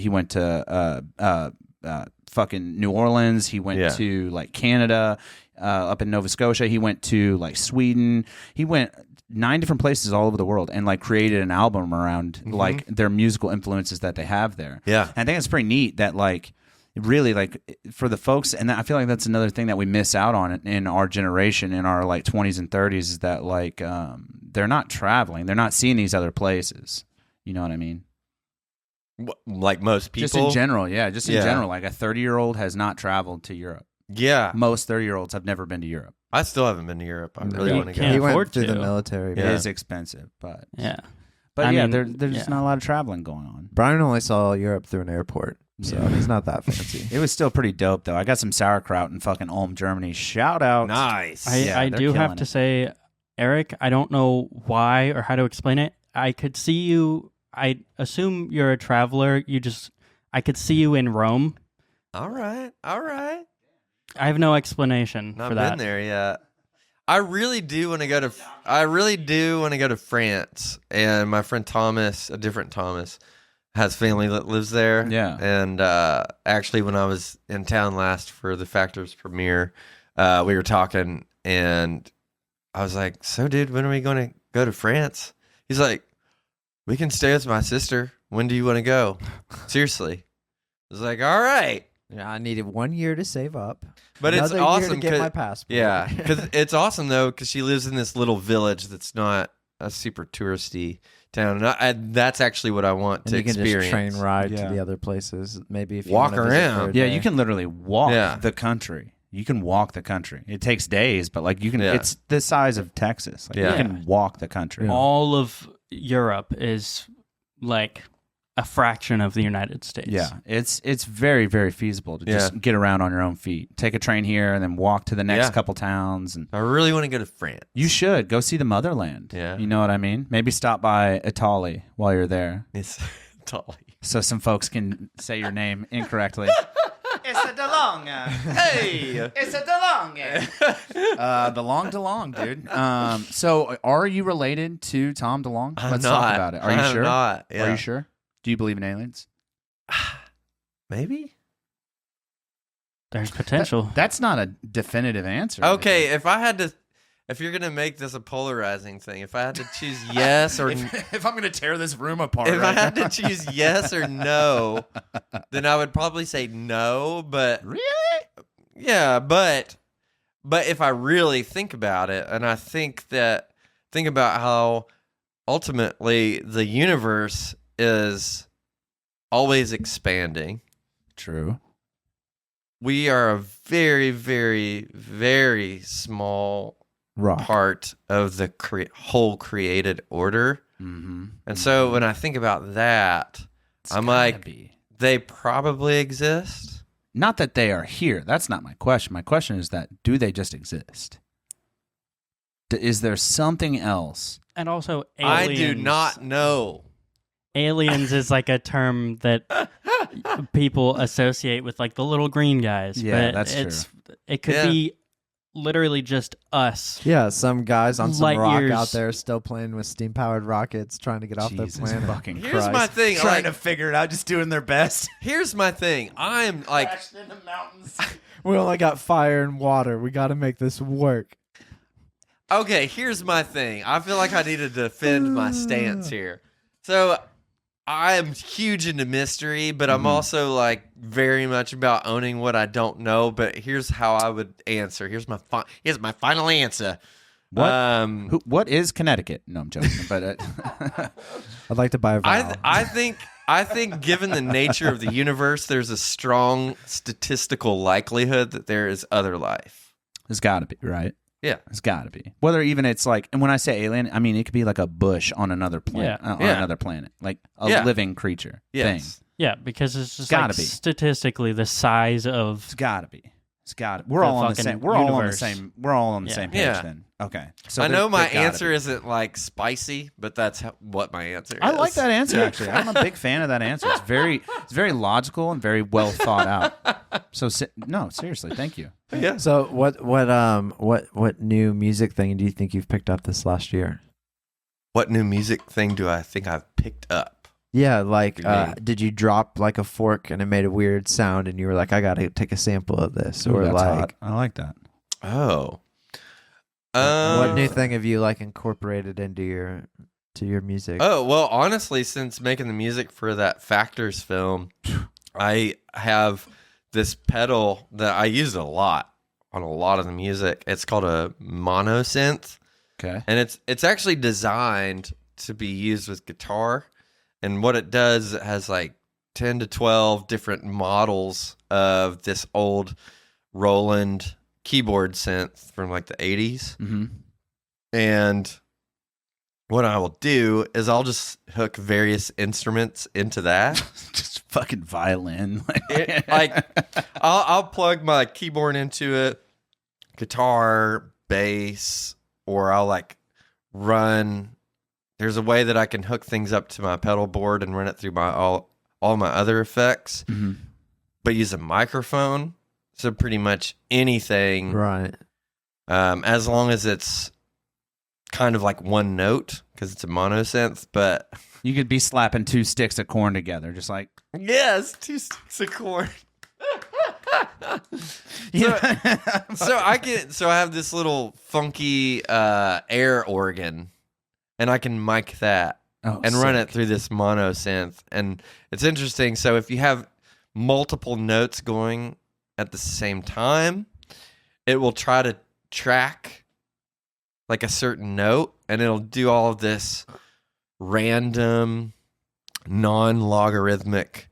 fucking New Orleans. He went to like Canada, up in Nova Scotia. He went to like Sweden. He went 9 different places all over the world and like created an album around like their musical influences that they have there.
Yeah.
And I think it's pretty neat that like really like for the folks, and I feel like that's another thing that we miss out on in our generation, in our like 20s and 30s, is that like they're not traveling, they're not seeing these other places. You know what I mean?
Like most people.
Just in general, yeah. Just in
Yeah.
general, like a 30-year-old has not traveled to Europe.
Yeah.
Most 30-year-olds have never been to Europe.
I still haven't been to Europe. I really
You
want to go.
can't
He
afford
went through the
to.
military.
It
Yeah.
is expensive, but
Yeah.
but
I
yeah,
mean,
there's
yeah.
not a lot of traveling going on.
Brian only saw Europe through an airport, so
Yeah.
he's not that fancy.
It was still pretty dope though. I got some sauerkraut in fucking Ulm, Germany. Shout out.
Nice.
Yeah,
I
they're
do have
killing
to
it.
say, Eric, I don't know why or how to explain it. I could see you. I assume you're a traveler. I could see you in Rome.
All right. All right.
I have no explanation
Not
for
been
that.
there yet. I really do want to go to France. And my friend Thomas, a different Thomas, has family that lives there.
Yeah.
And actually, when I was in town last for the Factors premiere, we were talking, and I was like, "So, dude, when are we going to go to France?" He's like, "We can stay with my sister. When do you want to go?" Seriously. I was like, "All right."
Yeah, I needed 1 year to save up.
But it's
Another year
awesome
to get
'cause-
my passport.
Yeah, because it's awesome though, because she lives in this little village that's not a super touristy town, and that's actually what I want
And
to
you can
experience.
just train ride
Yeah.
to the other places. Maybe if you
Walk
wanna visit
around.
for a
Yeah,
day.
you can literally walk
Yeah.
the country. You can walk the country. It takes days, but like you can.
Yeah.
It's the size of Texas. Like
Yeah.
you can walk the country.
All of Europe is like a fraction of the United States.
Yeah, it's very, very feasible to just
Yeah.
get around on your own feet. Take a train here and then walk to the next
Yeah.
couple towns. And
I really want to go to France.
you should go see the motherland.
Yeah.
You know what I mean? Maybe stop by Italy while you're there,
It's Italy.
so some folks can say your name incorrectly. It's a DeLong.
Hey,
It's a DeLong. DeLong, dude. So are you related to Tom DeLong?
I'm
Let's
not.
talk about it. Are you
I'm
sure?
not.
Are
Yeah.
you sure? Do you believe in aliens?
Maybe.
There's potential.
That's not a definitive answer.
Okay, if you're gonna make this a polarizing thing, if I had to choose yes or
if I'm going to tear this room apart,
if I had to choose yes or no, then I would probably say no. But
really?
yeah, but if I really think about it, and I think that think about how ultimately the universe is always expanding.
True.
We are a very, very, very small
Rock.
part of the whole created order.
Mm-hmm.
And so when I think about that, I'm like, they probably exist.
Not that they are here. That's not my question. My question is that, do they just exist? Is there something else?
And also, aliens.
I do not know.
Aliens is like a term that people associate with like the little green guys.
Yeah,
but
that's true.
It could be literally just us.
Yeah, some guys on some
Light
rock
years.
out there still playing with steam-powered rockets, trying to get off their
Jesus
planet.
fucking
Here's
Christ.
my thing.
Trying
Like,
to figure it out, just doing their best.
here's my thing. I'm like,
in the mountains.
We only got fire and water. We got to make this work.
okay, here's my thing. I feel like I need to defend my stance here. So I'm huge into mystery, but I'm also like very much about owning what I don't know. But here's how I would answer. Here's my final answer.
What? What is Connecticut? No, I'm joking. But
I'd like to buy a vowel.
I think given the nature of the universe, there's a strong statistical likelihood that there is other life.
There's got to be, right?
Yeah.
It's got to be. Whether even it's like, and when I say alien, I mean it could be like a bush on another planet, on another planet, like a living creature thing.
Yeah, because it's just
Gotta
like
be.
statistically the size of
It's got to be. It's got to. We're
The
all on the
fucking
same. We're all on the
universe.
same. We're all on the same page
Yeah.
then. Okay. So
I know my
there gotta
answer
be.
isn't like spicy, but that's what my answer is.
I like that answer actually. I'm a big fan of that answer. It's very logical and very well thought out. So no, seriously, thank you.
Yeah.
So what new music thing do you think you've picked up this last year?
What new music thing do I think I've picked up?
Yeah, like
You mean?
did you drop like a fork and it made a weird sound and you were like, I gotta take a sample of this? Or
Ooh, that's
like
hot. I like that.
Oh.
what new thing have you like incorporated into your music?
Oh, well, honestly, since making the music for that Factors film, I have this pedal that I use a lot on a lot of the music. It's called a monosynth,
Okay.
and it's actually designed to be used with guitar. And what it does, it has like 10 to 12 different models of this old Roland keyboard synth from like the 80s.
Mm-hmm.
And what I will do is I'll just hook various instruments into that.
Just fucking violin.
I'll plug my keyboard into it, guitar, bass, or I'll like run. There's a way that I can hook things up to my pedal board and run it through my all my other effects, but use a microphone. So pretty much anything,
Right.
as long as it's kind of like one note because it's a monosynth. But
You could be slapping two sticks of corn together, just like
yes, 2 sticks of corn. So I have this little funky air organ, and I can mic that and run it through this mono synth. And it's interesting. So if you have multiple notes going at the same time, it will try to track like a certain note, and it'll do all of this random non-logarithmic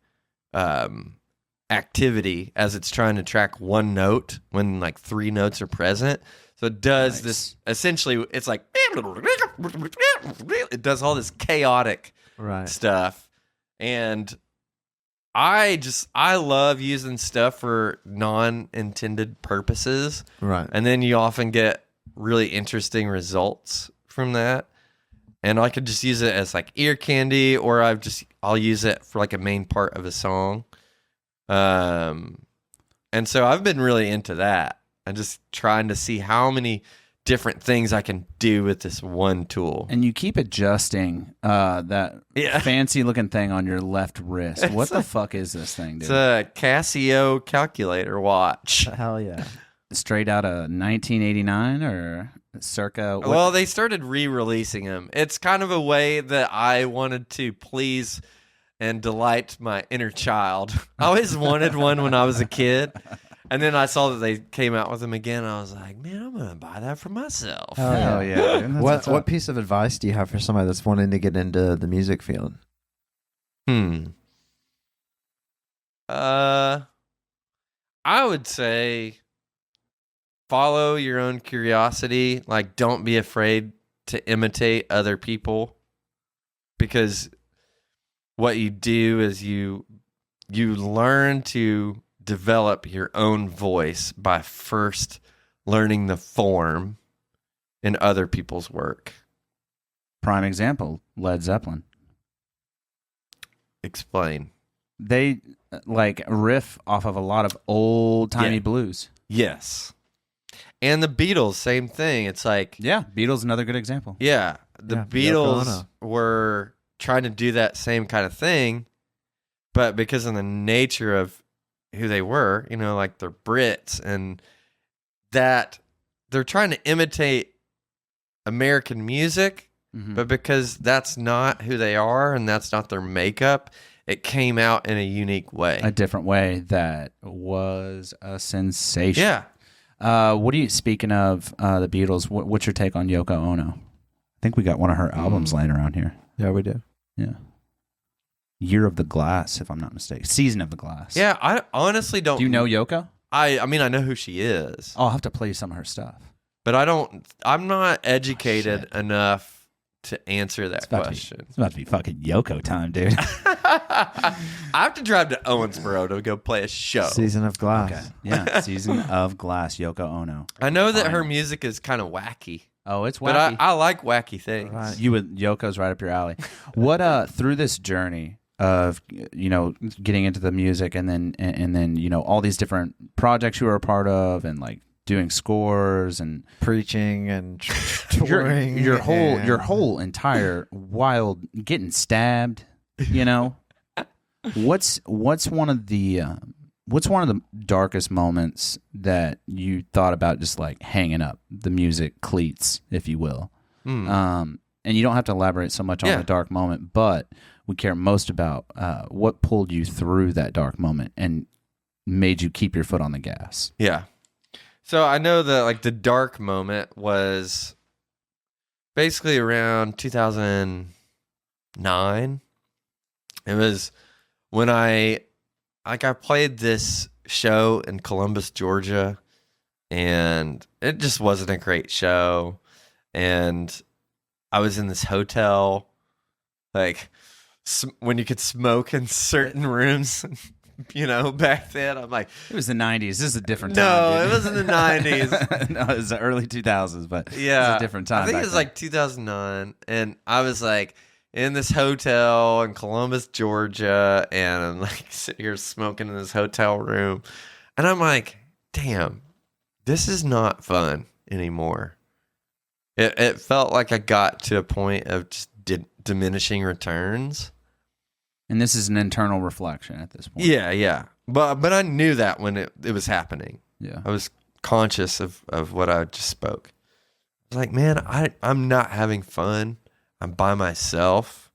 activity as it's trying to track one note when like 3 notes are present. So it does this essentially, it's like it does all this chaotic stuff. And I love using stuff for non-intended purposes.
Right.
And then you often get really interesting results from that. And I could just use it as like ear candy, or I'll use it for like a main part of a song. And so I've been really into that. I'm just trying to see how many different things I can do with this one tool.
And you keep adjusting that fancy looking thing on your left wrist. What the fuck is this thing, dude?
It's a Casio calculator watch.
Hell yeah.
Straight out of 1989 or circa? What?
Well, they started re-releasing them. It's kind of a way that I wanted to please and delight my inner child. I always wanted one when I was a kid. And then I saw that they came out with them again. I was like, man, I'm gonna buy that for myself.
Oh
yeah. Dude.
What piece of advice do you have for somebody that's wanting to get into the music field?
I would say follow your own curiosity. Like, don't be afraid to imitate other people, because what you do is you learn to develop your own voice by first learning the form in other people's work.
Prime example, Led Zeppelin.
Explain.
They like riff off of a lot of old-timey
Yeah.
blues.
Yes. And the Beatles, same thing. It's like,
Yeah, Beatles, another good example.
yeah, the
Yeah,
Beatles
Yoko Ono.
were trying to do that same kind of thing, but because of the nature of who they were, you know, like they're Brits, and that they're trying to imitate American music, but because that's not who they are and that's not their makeup, it came out in a unique way.
A different way that was a sensation.
Yeah.
What do you, speaking of the Beatles, what's your take on Yoko Ono? I think we got one of her albums laying around here.
Yeah, we do.
Yeah. Year of the Glass, if I'm not mistaken. Season of the Glass.
Yeah, I honestly don't.
Do you know Yoko?
I mean, I know who she is,
I'll have to play you some of her stuff.
but I'm not educated enough to answer that question.
It's about to be fucking Yoko time, dude.
I have to drive to Owensboro to go play a show.
Season of Glass.
Okay. Yeah, Season of Glass, Yoko Ono.
I know that her
Fine.
music is kind of wacky,
Oh, it's
but
wacky.
I like wacky things.
Right.
Yoko's right up your alley. What through this journey of, you know, getting into the music and then you know, all these different projects you were a part of and like doing scores and
Preaching and touring.
your
and-
whole entire wild getting stabbed, you know. What's one of the darkest moments that you thought about just like hanging up the music cleats, if you will? And you don't have to elaborate so much on
Yeah.
the dark moment, but we care most about what pulled you through that dark moment and made you keep your foot on the gas.
Yeah. So I know that like the dark moment was basically around 2009. It was when I played this show in Columbus, Georgia, and it just wasn't a great show. And I was in this hotel, like when you could smoke in certain rooms. You know, back then, I'm like,
It was the 90s. This is a different
no,
time.
it
dude.
wasn't the 90s.
No, it was the early 2000s, but
Yeah,
it was a different time.
I think
back
it was
then.
like 2009, and I was like in this hotel in Columbus, Georgia, and I'm like sitting here smoking in this hotel room, and I'm like, damn, this is not fun anymore. It felt like I got to a point of just diminishing returns.
And this is an internal reflection at this point.
Yeah, but I knew that when it was happening.
Yeah.
I was conscious of what I just spoke. I was like, man, I'm not having fun. I'm by myself.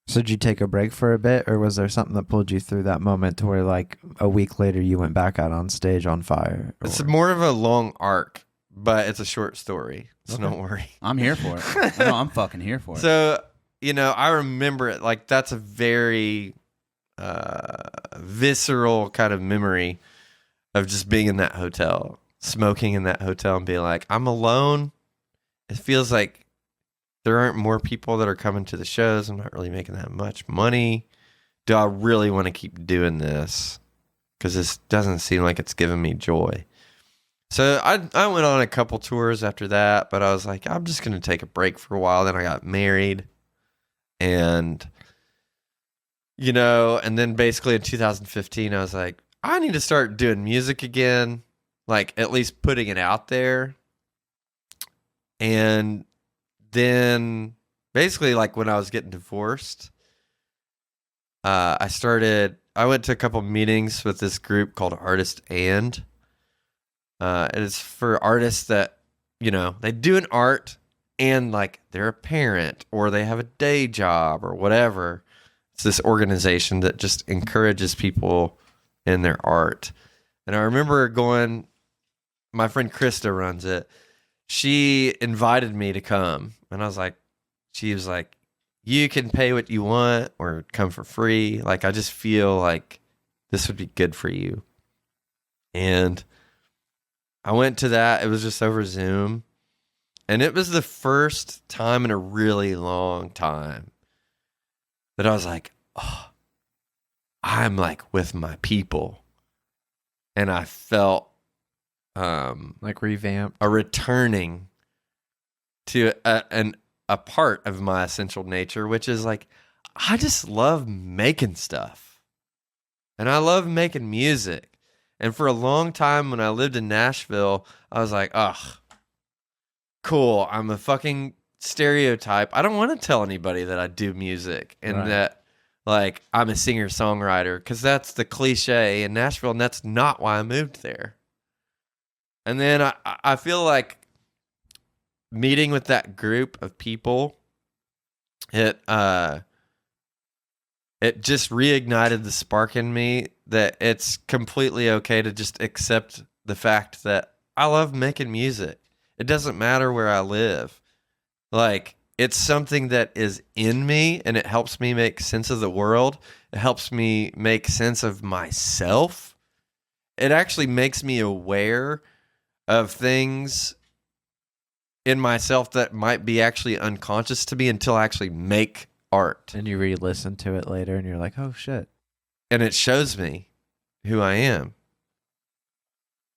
So did you take a break for a bit, or was there something that pulled you through that moment to where like a week later you went back out on stage on fire?
It's
or-
more of a long arc, but it's a short story. So don't worry.
I'm here for it. No, I'm fucking here for it.
So, you know, I remember it like that's a very visceral kind of memory of just being in that hotel, smoking in that hotel and being like, I'm alone. It feels like there aren't more people that are coming to the shows. I'm not really making that much money. Do I really want to keep doing this? Because this doesn't seem like it's giving me joy. So I went on a couple tours after that, but I was like, I'm just going to take a break for a while. Then I got married. And, you know, and then basically in 2015, I was like, I need to start doing music again, like at least putting it out there. And then basically like when I was getting divorced, I went to a couple meetings with this group called Artist And. It is for artists that, you know, they do an art and like they're a parent or they have a day job or whatever. It's this organization that just encourages people in their art. And I remember going, my friend Krista runs it. She invited me to come. And she was like, you can pay what you want or come for free. Like, I just feel like this would be good for you. And I went to that. It was just over Zoom. And it was the first time in a really long time that I was like, oh, I'm like with my people. And I felt
like revamped,
a returning to a part of my essential nature, which is like, I just love making stuff. And I love making music. And for a long time when I lived in Nashville, I was like, ugh, cool. I'm a fucking stereotype. I don't want to tell anybody that I do music and that like I'm a singer-songwriter, because that's the cliche in Nashville, and that's not why I moved there. And then I feel like meeting with that group of people, it just reignited the spark in me that it's completely okay to just accept the fact that I love making music. It doesn't matter where I live. Like, it's something that is in me, and it helps me make sense of the world. It helps me make sense of myself. It actually makes me aware of things in myself that might be actually unconscious to me until I actually make art.
And you re-listen to it later, and you're like, oh, shit.
And it shows me who I am.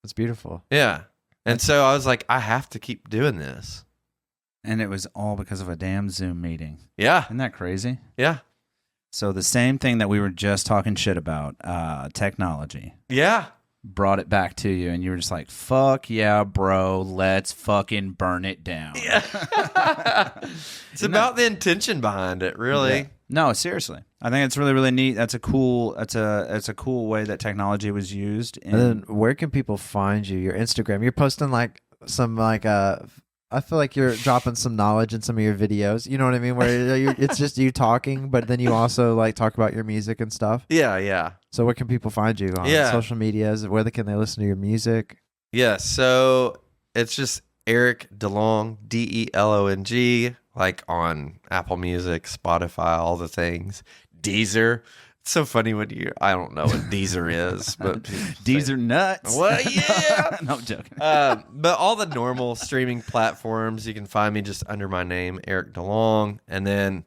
It's beautiful.
Yeah. And so I was like, I have to keep doing this.
And it was all because of a damn Zoom meeting.
Yeah.
Isn't that crazy?
Yeah.
So the same thing that we were just talking shit about, technology,
Yeah.
brought it back to you, and you were just like, fuck yeah, bro, let's fucking burn it down.
Yeah. It's about the intention behind it, really.
Yeah. No, seriously. I think it's really, really neat. That's a cool way that technology was used.
And then where can people find you? Your Instagram. You're posting like some I feel like you're dropping some knowledge in some of your videos. You know what I mean? Where it's just you talking, but then you also like talk about your music and stuff.
Yeah, yeah.
So where can people find you on social medias? Where can they listen to your music?
Yeah, so it's just Eric DeLong, DeLong, like on Apple Music, Spotify, all the things. Deezer. It's so funny when I don't know what Deezer is, but
Deezer nuts.
What? Yeah.
No, I'm joking.
But all the normal streaming platforms, you can find me just under my name, Eric DeLong. And then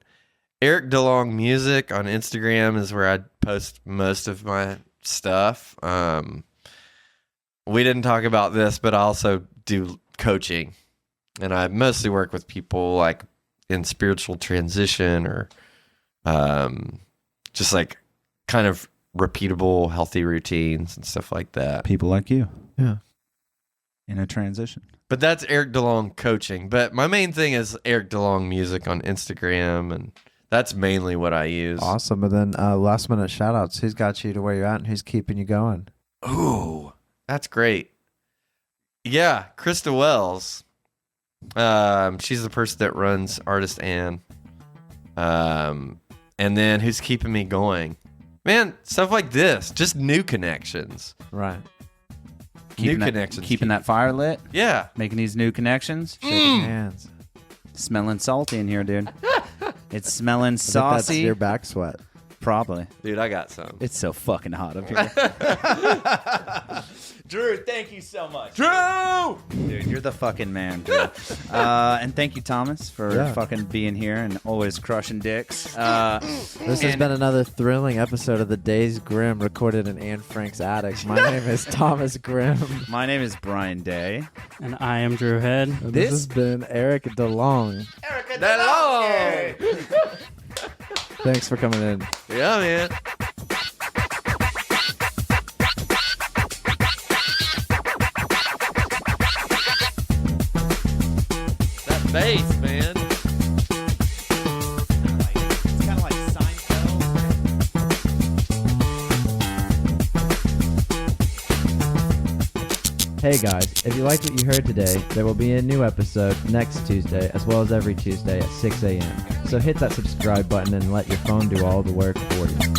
Eric DeLong Music on Instagram is where I post most of my stuff. We didn't talk about this, but I also do coaching. And I mostly work with people like in spiritual transition or just like kind of repeatable, healthy routines and stuff like that.
People like you.
Yeah.
In a transition.
But that's Eric DeLong coaching. But my main thing is Eric DeLong Music on Instagram, and that's mainly what I use.
Awesome. And then last minute shout outs. Who's got you to where you're at and who's keeping you going?
Ooh, that's great. Yeah, Krista Wells. She's the person that runs Artist Ann. And then who's keeping me going? Man, stuff like this. Just new connections.
Right.
Keeping
New connections.
Keeping that fire lit.
Yeah.
Making these new connections.
Shaking hands.
Smelling salty in here, dude. It's smelling
I think that's
saucy.
your back sweat.
Probably.
Dude, I got some.
It's so fucking hot up here. Drew, thank you so much.
Drew!
Dude, you're the fucking man, Drew. And thank you, Thomas, for fucking being here and always crushing dicks.
This has been another thrilling episode of the Days Grimm recorded in Anne Frank's attic. My name is Thomas Grimm.
My name is Brian Day.
And I am Drew Head.
And this has been Eric DeLong.
Eric
DeLong!
Thanks for coming in.
Yeah, man. That bass, man.
It's kind of like Seinfeld.
Hey guys, if you liked what you heard today, there will be a new episode next Tuesday, as well as every Tuesday at 6 a.m. So hit that subscribe button and let your phone do all the work for you.